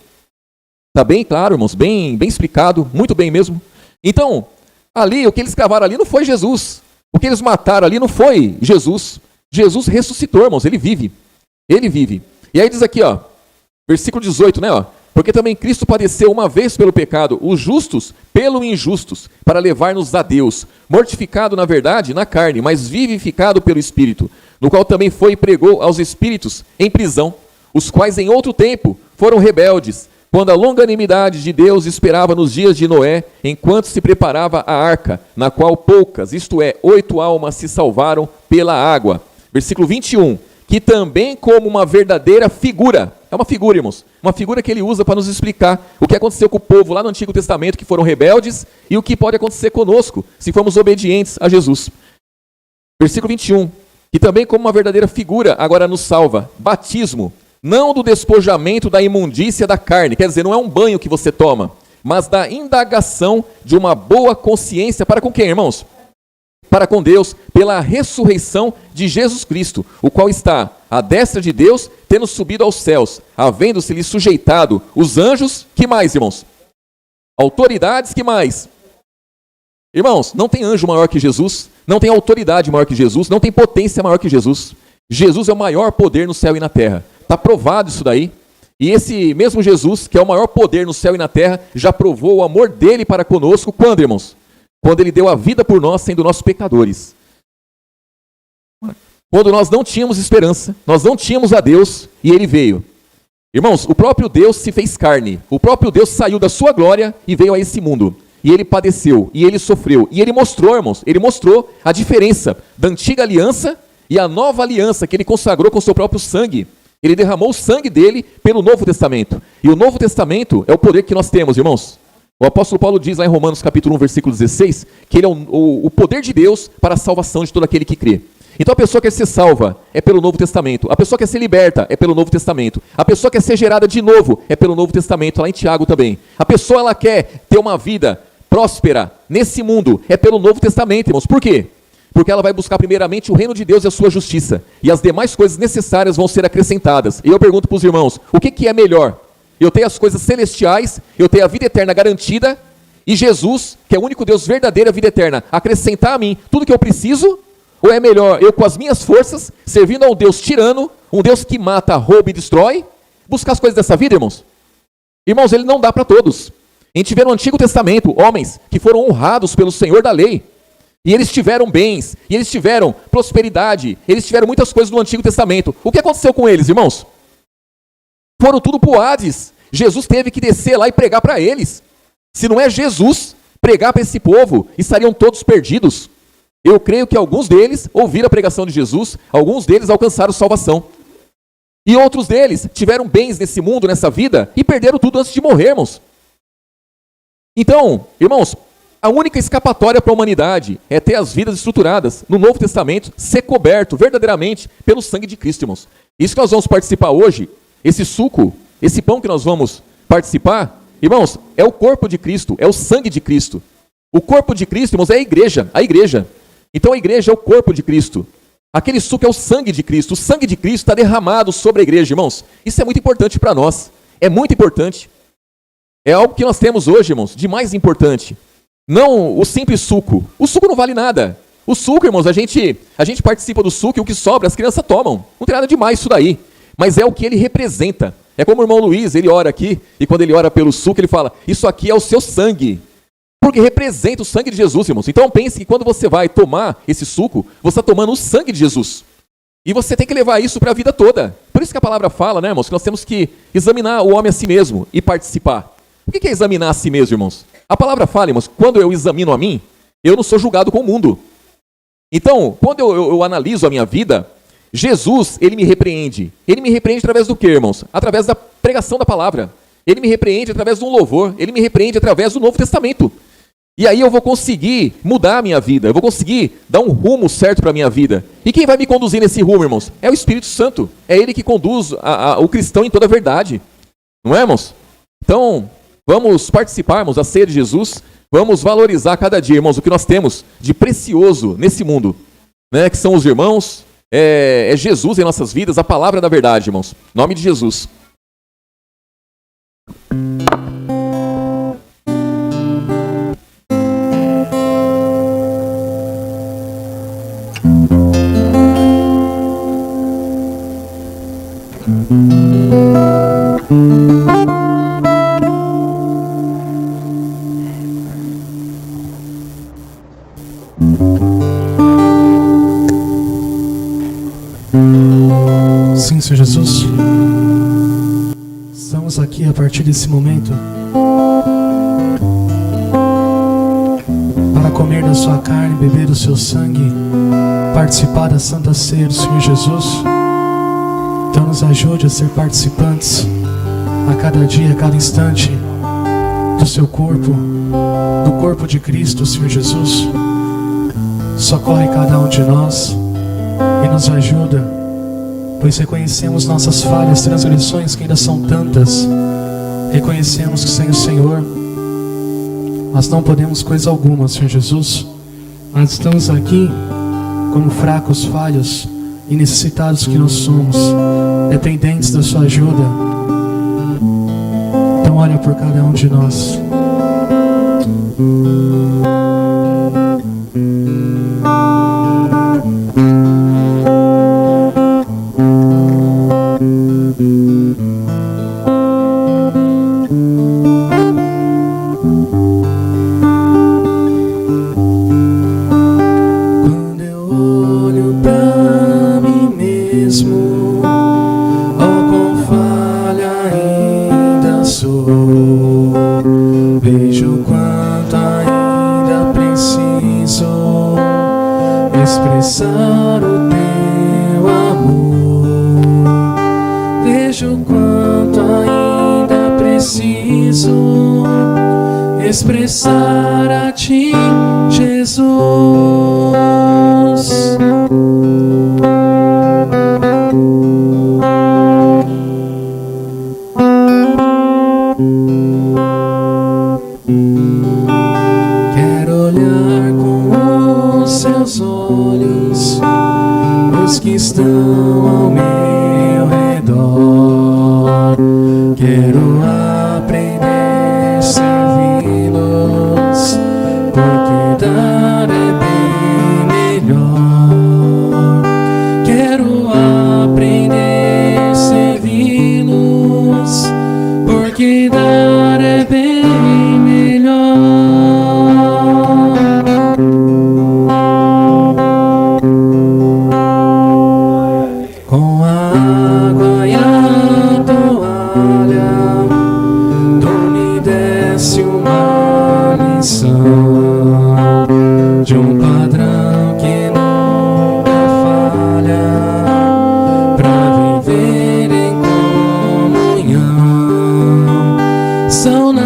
Está bem claro, irmãos. Bem explicado. Muito bem mesmo. Então, ali, o que eles cravaram ali não foi Jesus. O que eles mataram ali não foi Jesus. Jesus ressuscitou, irmãos. Ele vive. Ele vive. E aí diz aqui, versículo 18, né, Porque também Cristo padeceu uma vez pelo pecado, os justos pelo injustos, para levar-nos a Deus, mortificado na verdade na carne, mas vivificado pelo Espírito, no qual também foi e pregou aos espíritos em prisão, os quais em outro tempo foram rebeldes, quando a longanimidade de Deus esperava nos dias de Noé, enquanto se preparava a arca, na qual poucas, isto é, 8 almas se salvaram pela água. Versículo 21, que também como uma verdadeira figura, é uma figura, irmãos, uma figura que ele usa para nos explicar o que aconteceu com o povo lá no Antigo Testamento, que foram rebeldes, e o que pode acontecer conosco, se formos obedientes a Jesus. Versículo 21, que também como uma verdadeira figura agora nos salva, batismo, não do despojamento da imundícia da carne, quer dizer, não é um banho que você toma, mas da indagação de uma boa consciência para com quem, irmãos? Para com Deus, pela ressurreição de Jesus Cristo, o qual está à destra de Deus, tendo subido aos céus, havendo-se-lhe sujeitado os anjos, que mais, irmãos? Autoridades, que mais? Irmãos, não tem anjo maior que Jesus, não tem autoridade maior que Jesus, não tem potência maior que Jesus. Jesus é o maior poder no céu e na terra. Está provado isso daí. E esse mesmo Jesus, que é o maior poder no céu e na terra, já provou o amor dele para conosco, quando, irmãos? Quando ele deu a vida por nós, sendo nossos pecadores. Quando nós não tínhamos esperança, nós não tínhamos a Deus, e ele veio. Irmãos, o próprio Deus se fez carne. O próprio Deus saiu da sua glória e veio a esse mundo. E ele padeceu, e ele sofreu. E ele mostrou, irmãos, ele mostrou a diferença da antiga aliança e a nova aliança que ele consagrou com o seu próprio sangue. Ele derramou o sangue dele pelo Novo Testamento. E o Novo Testamento é o poder que nós temos, irmãos. O apóstolo Paulo diz lá em Romanos capítulo 1, versículo 16, que ele é o poder de Deus para a salvação de todo aquele que crê. Então a pessoa quer ser salva, é pelo Novo Testamento. A pessoa quer ser liberta, é pelo Novo Testamento. A pessoa quer ser gerada de novo, é pelo Novo Testamento, lá em Tiago também. A pessoa ela quer ter uma vida próspera nesse mundo, é pelo Novo Testamento, irmãos. Por quê? Porque ela vai buscar primeiramente o reino de Deus e a sua justiça. E as demais coisas necessárias vão ser acrescentadas. E eu pergunto para os irmãos, o que é melhor? Eu tenho as coisas celestiais, eu tenho a vida eterna garantida, e Jesus, que é o único Deus verdadeiro, a vida eterna, acrescentar a mim tudo que eu preciso? Ou é melhor eu com as minhas forças, servindo a um Deus tirano, um Deus que mata, rouba e destrói, buscar as coisas dessa vida, irmãos? Irmãos, ele não dá para todos. A gente vê no Antigo Testamento homens que foram honrados pelo Senhor da lei. E eles tiveram bens, e eles tiveram prosperidade, eles tiveram muitas coisas no Antigo Testamento. O que aconteceu com eles, irmãos? Foram tudo pro Hades. Jesus teve que descer lá e pregar para eles. Se não é Jesus pregar para esse povo, estariam todos perdidos. Eu creio que alguns deles ouviram a pregação de Jesus, alguns deles alcançaram salvação. E outros deles tiveram bens nesse mundo, nessa vida, e perderam tudo antes de morrer, irmãos. Então, irmãos, a única escapatória para a humanidade é ter as vidas estruturadas no Novo Testamento, ser coberto verdadeiramente pelo sangue de Cristo, irmãos. Isso que nós vamos participar hoje, esse suco, esse pão que nós vamos participar, irmãos, é o corpo de Cristo, é o sangue de Cristo. O corpo de Cristo, irmãos, é a igreja, a igreja. Então a igreja é o corpo de Cristo. Aquele suco é o sangue de Cristo. O sangue de Cristo está derramado sobre a igreja, irmãos. Isso é muito importante para nós. É muito importante. É algo que nós temos hoje, irmãos, de mais importante. Não o simples suco. O suco não vale nada. O suco, irmãos, a gente participa do suco e o que sobra as crianças tomam. Não tem nada demais isso daí. Mas é o que ele representa. É como o irmão Luiz, ele ora aqui, e quando ele ora pelo suco, ele fala, isso aqui é o seu sangue. Porque representa o sangue de Jesus, irmãos. Então pense que quando você vai tomar esse suco, você está tomando o sangue de Jesus. E você tem que levar isso para a vida toda. Por isso que a palavra fala, né, irmãos, que nós temos que examinar o homem a si mesmo e participar. O que é examinar a si mesmo, irmãos? A palavra fala, irmãos, quando eu examino a mim, eu não sou julgado com o mundo. Então, quando eu analiso a minha vida, Jesus, ele me repreende. Ele me repreende através do quê, irmãos? Através da pregação da palavra. Ele me repreende através de um louvor. Ele me repreende através do Novo Testamento. E aí eu vou conseguir mudar a minha vida. Eu vou conseguir dar um rumo certo para a minha vida. E quem vai me conduzir nesse rumo, irmãos? É o Espírito Santo. É ele que conduz o cristão em toda a verdade. Não é, irmãos? Então, vamos participar, irmãos, da ceia de Jesus. Vamos valorizar cada dia, irmãos, o que nós temos de precioso nesse mundo. Né? Que são os irmãos, é Jesus em nossas vidas, a palavra da verdade, irmãos. Em nome de Jesus. Sim, Senhor Jesus, estamos aqui a partir desse momento para comer da sua carne, beber do seu sangue, participar da Santa Ceia do Senhor Jesus. Então nos ajude a ser participantes a cada dia, a cada instante do seu corpo, do corpo de Cristo, Senhor Jesus. Socorre cada um de nós e nos ajuda, pois reconhecemos nossas falhas, transgressões que ainda são tantas. Reconhecemos que sem o Senhor nós não podemos coisa alguma, Senhor Jesus. Nós estamos aqui como fracos, falhos e necessitados que nós somos, dependentes da sua ajuda. Então olha por cada um de nós. Expressar o teu amor. Vejo quanto ainda preciso expressar a ti, Jesus. Quero olhar com os seus olhos os que estão ao meu redor. Quero aprender a servi-los, porque dar é bem melhor. Quero aprender a servi-los, porque dar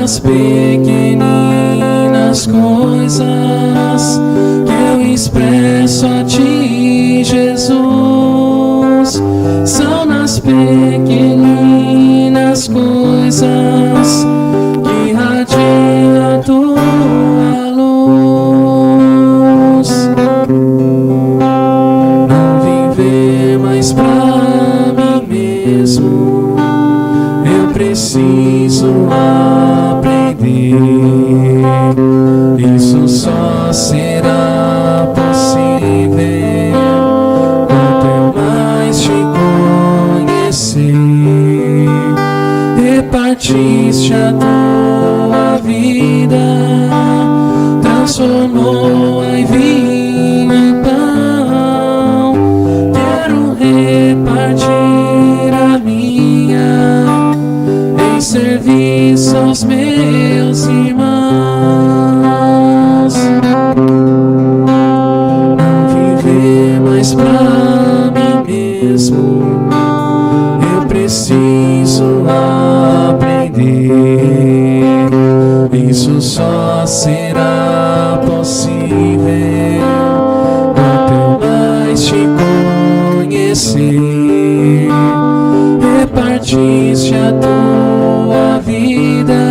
nas pequeninas coisas que eu expresso a Ti, Jesus. São nas pequeninas coisas que irradia a Tua luz. Não viver mais pra mim mesmo, eu preciso aprender. Isso só será possível quanto eu mais Te conhecer. Repartiste a Tua vida, transformou-a em vinho e pão. Quero repartir a minha em serviço aos meus irmãos. Não viver mais pra mim mesmo, eu preciso aprender. Isso só será possível quanto eu mais Te conhecer. Repartiste a Tua vida,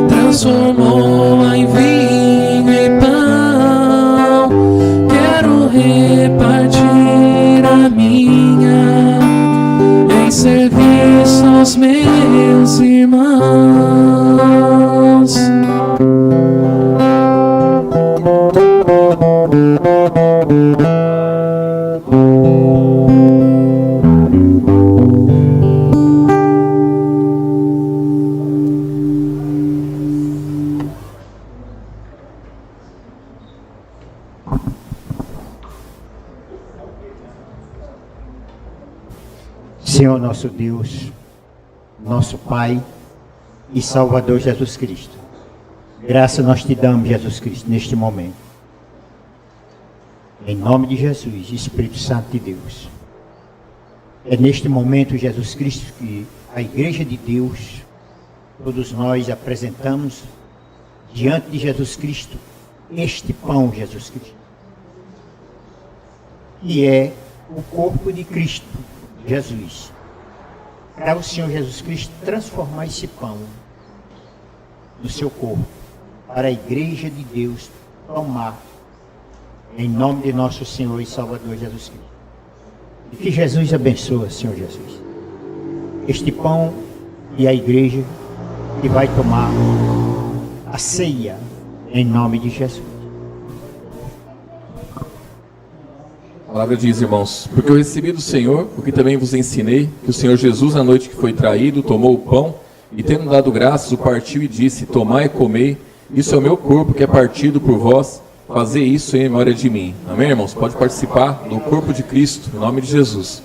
transformou-a em vinho e pão. Quero repartir a minha em serviço aos meus irmãos. Senhor nosso Deus, nosso Pai e Salvador Jesus Cristo, graça nós Te damos, Jesus Cristo, neste momento. Em nome de Jesus, Espírito Santo de Deus. É neste momento, Jesus Cristo, que a Igreja de Deus, todos nós apresentamos diante de Jesus Cristo este pão, Jesus Cristo, que é o corpo de Cristo, Jesus. Para o Senhor Jesus Cristo transformar esse pão no seu corpo, para a Igreja de Deus tomar, em nome de nosso Senhor e Salvador Jesus Cristo. E que Jesus abençoe, Senhor Jesus, este pão e a Igreja que vai tomar a ceia, em nome de Jesus. A palavra diz, irmãos: porque eu recebi do Senhor o que também vos ensinei, que o Senhor Jesus, na noite que foi traído, tomou o pão e, tendo dado graças, o partiu e disse: tomai e comei, isso é o meu corpo que é partido por vós, fazei isso em memória de mim. Amém, irmãos? Pode participar do corpo de Cristo, em nome de Jesus.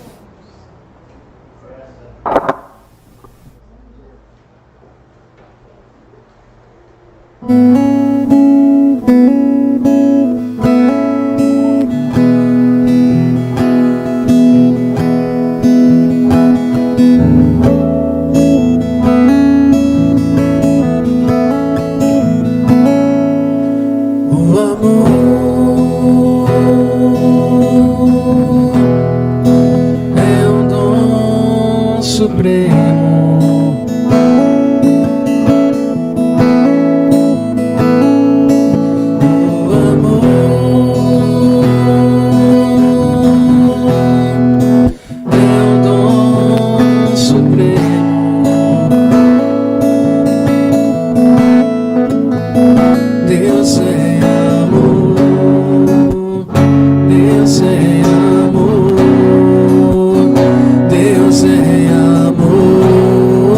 Deus é amor.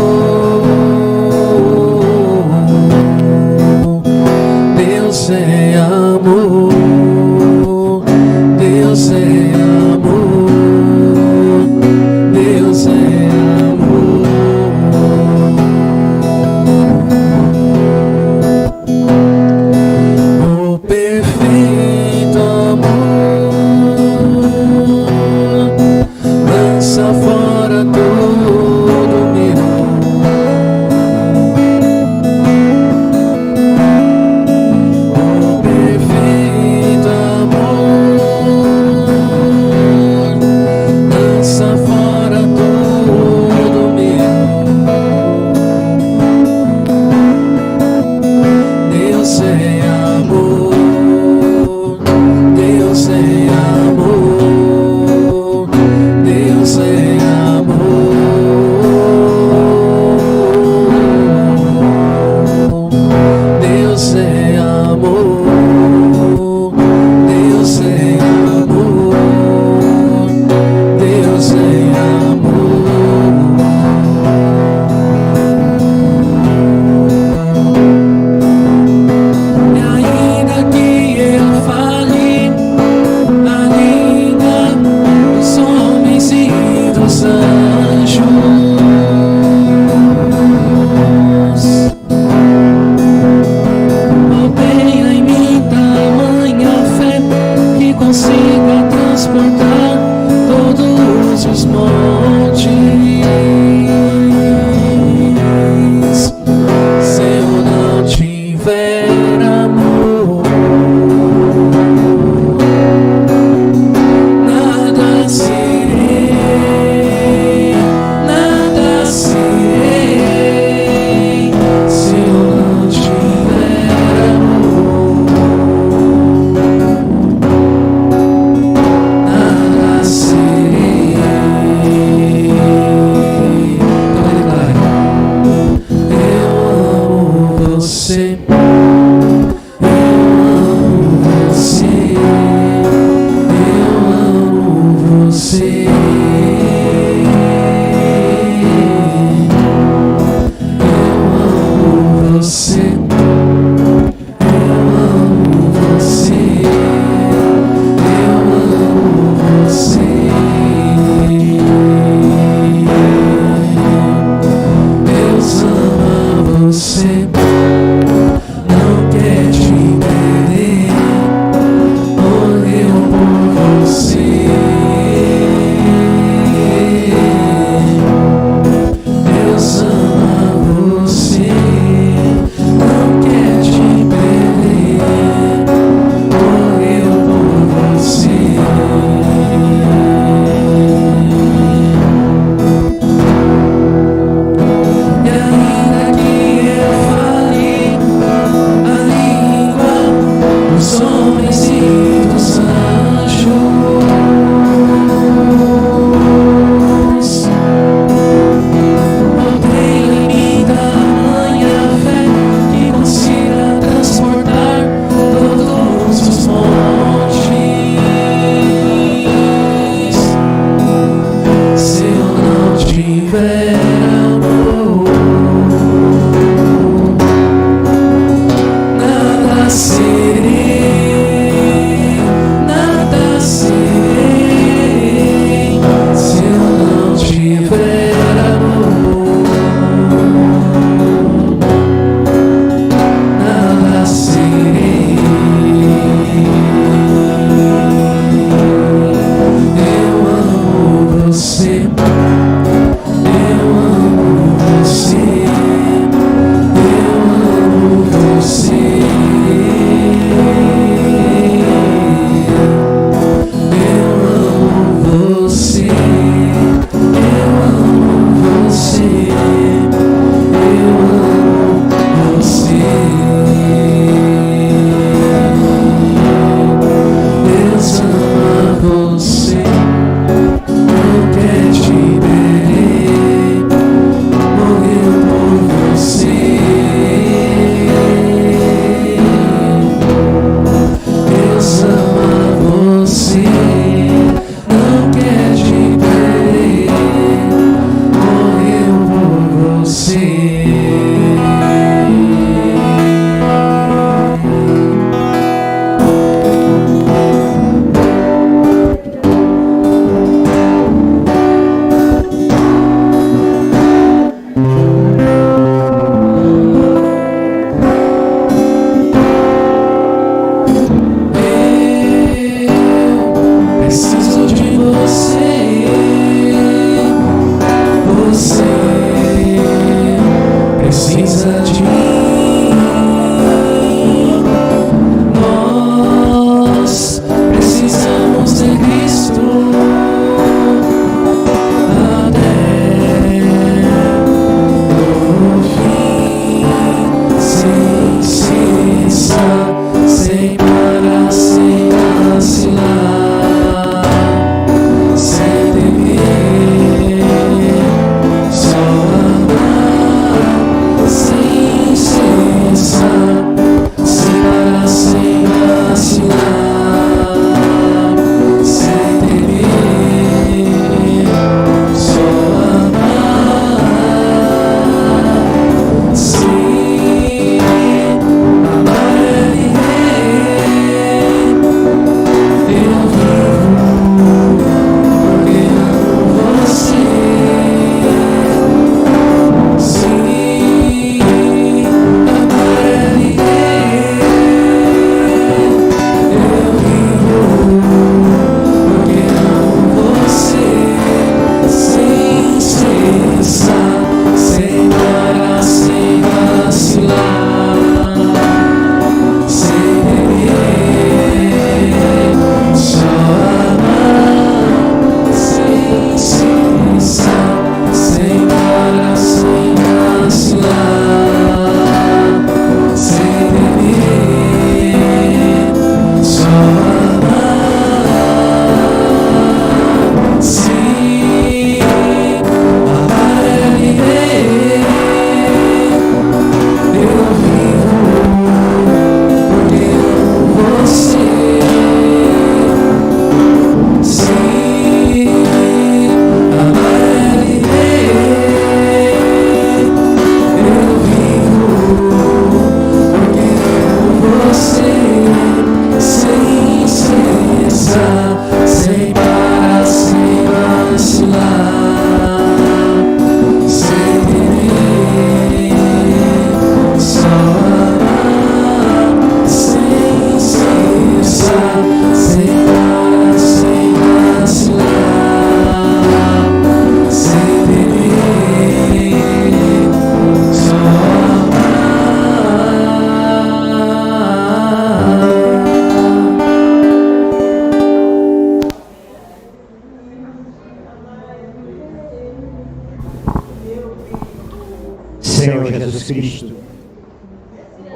Senhor Jesus Cristo,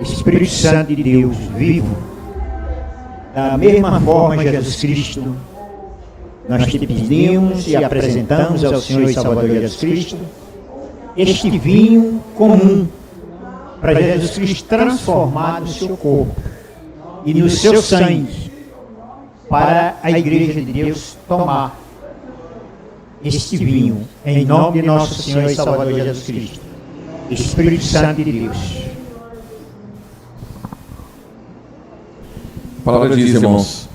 Espírito Santo de Deus vivo, da mesma forma, Jesus Cristo, nós te pedimos e apresentamos ao Senhor e Salvador Jesus Cristo este vinho comum para Jesus Cristo transformar no seu corpo e no seu sangue para a Igreja de Deus tomar este vinho em nome de nosso Senhor e Salvador Jesus Cristo, Espírito Santo de Deus. A palavra diz, irmãos: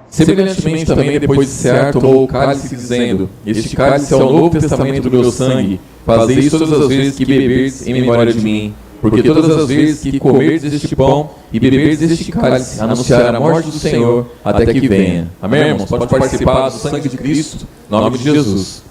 semelhantemente também, depois de cear, tomou o cálice, dizendo: este cálice é o novo testamento do meu sangue. Fazei isso todas as vezes que beberdes em memória de mim. Porque todas as vezes que comerdes este pão e beberdes este cálice, anunciará a morte do Senhor até que venha. Amém, irmãos? Pode participar do sangue de Cristo, em nome de Jesus.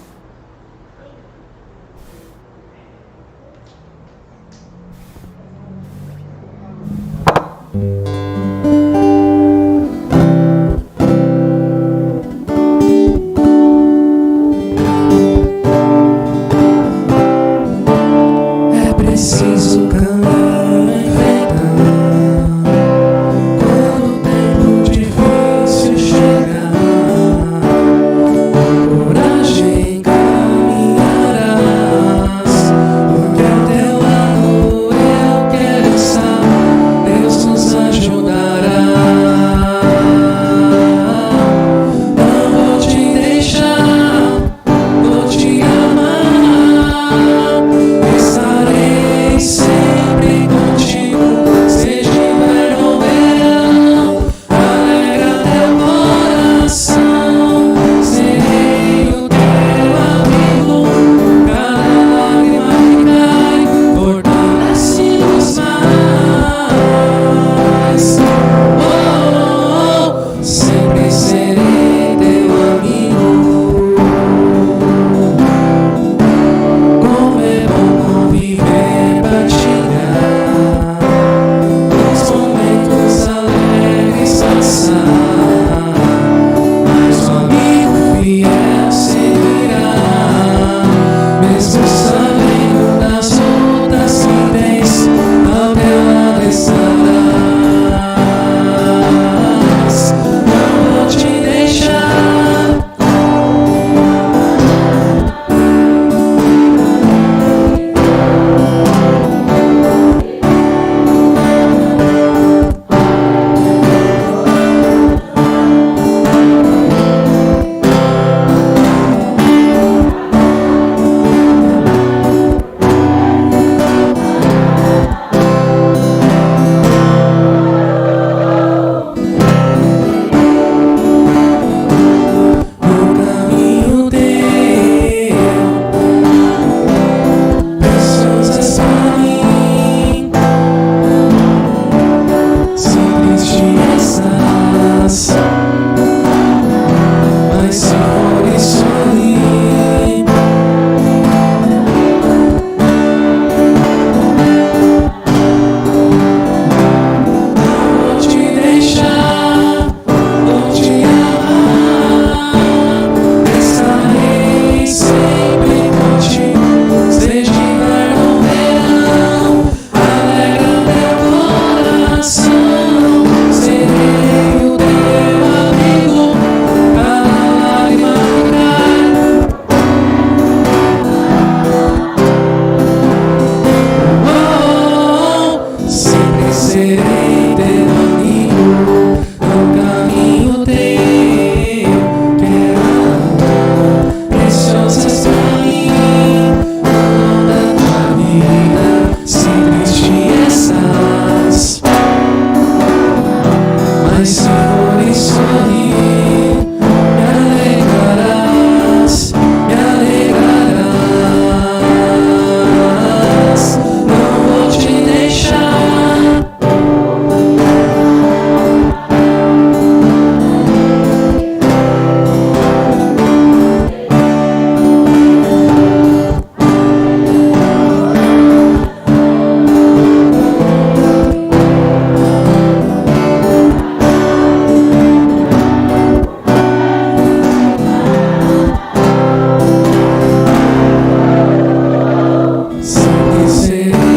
Sem ser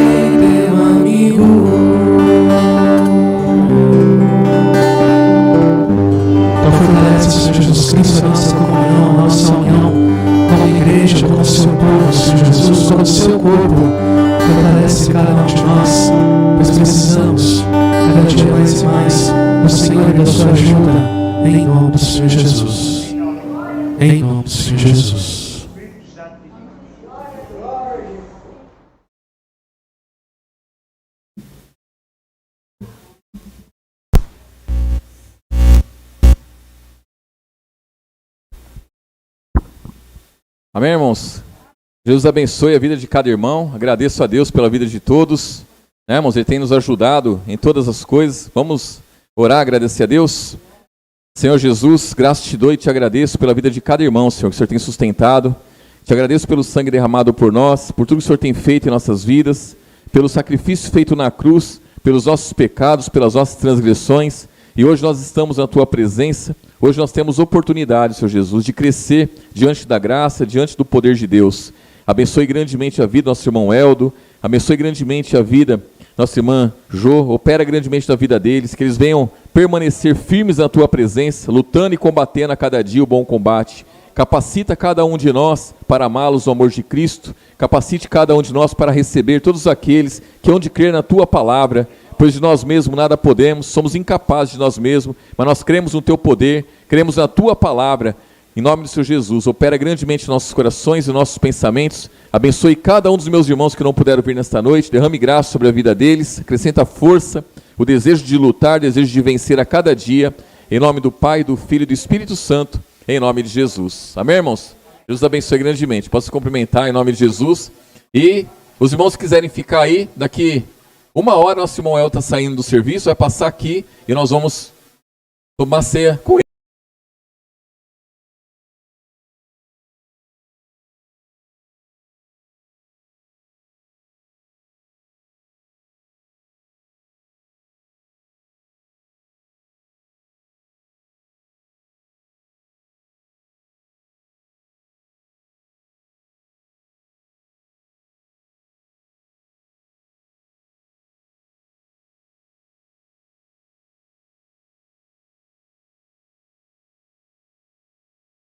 corpo. Fortalece cada um de nós, pois precisamos cada dia mais e mais do Senhor e da sua ajuda, em nome do Senhor Jesus. Em nome do Senhor Jesus. Amém, irmãos? Jesus abençoe a vida de cada irmão. Agradeço a Deus pela vida de todos. Né, irmãos? Ele tem nos ajudado em todas as coisas. Vamos orar, agradecer a Deus. Senhor Jesus, graças te dou e te agradeço pela vida de cada irmão, Senhor, que o Senhor tem sustentado. Te agradeço pelo sangue derramado por nós, por tudo que o Senhor tem feito em nossas vidas, pelo sacrifício feito na cruz, pelos nossos pecados, pelas nossas transgressões. E hoje nós estamos na tua presença. Hoje nós temos oportunidade, Senhor Jesus, de crescer diante da graça, diante do poder de Deus. Abençoe grandemente a vida do nosso irmão Eldo, abençoe grandemente a vida da nossa irmã Jo, opera grandemente na vida deles, que eles venham permanecer firmes na tua presença, lutando e combatendo a cada dia o bom combate. Capacita cada um de nós para amá-los no amor de Cristo, capacite cada um de nós para receber todos aqueles que hão de crer na tua palavra, pois de nós mesmos nada podemos, somos incapazes de nós mesmos, mas nós cremos no teu poder, cremos na tua palavra. Em nome do Senhor Jesus, opera grandemente em nossos corações e nossos pensamentos. Abençoe cada um dos meus irmãos que não puderam vir nesta noite, derrame graça sobre a vida deles, acrescenta força, o desejo de lutar, o desejo de vencer a cada dia. Em nome do Pai, do Filho e do Espírito Santo, em nome de Jesus. Amém, irmãos? Deus abençoe grandemente. Posso cumprimentar em nome de Jesus. E os irmãos que quiserem ficar aí, daqui 1 hora, nosso irmão El está saindo do serviço, vai passar aqui e nós vamos tomar ceia com ele.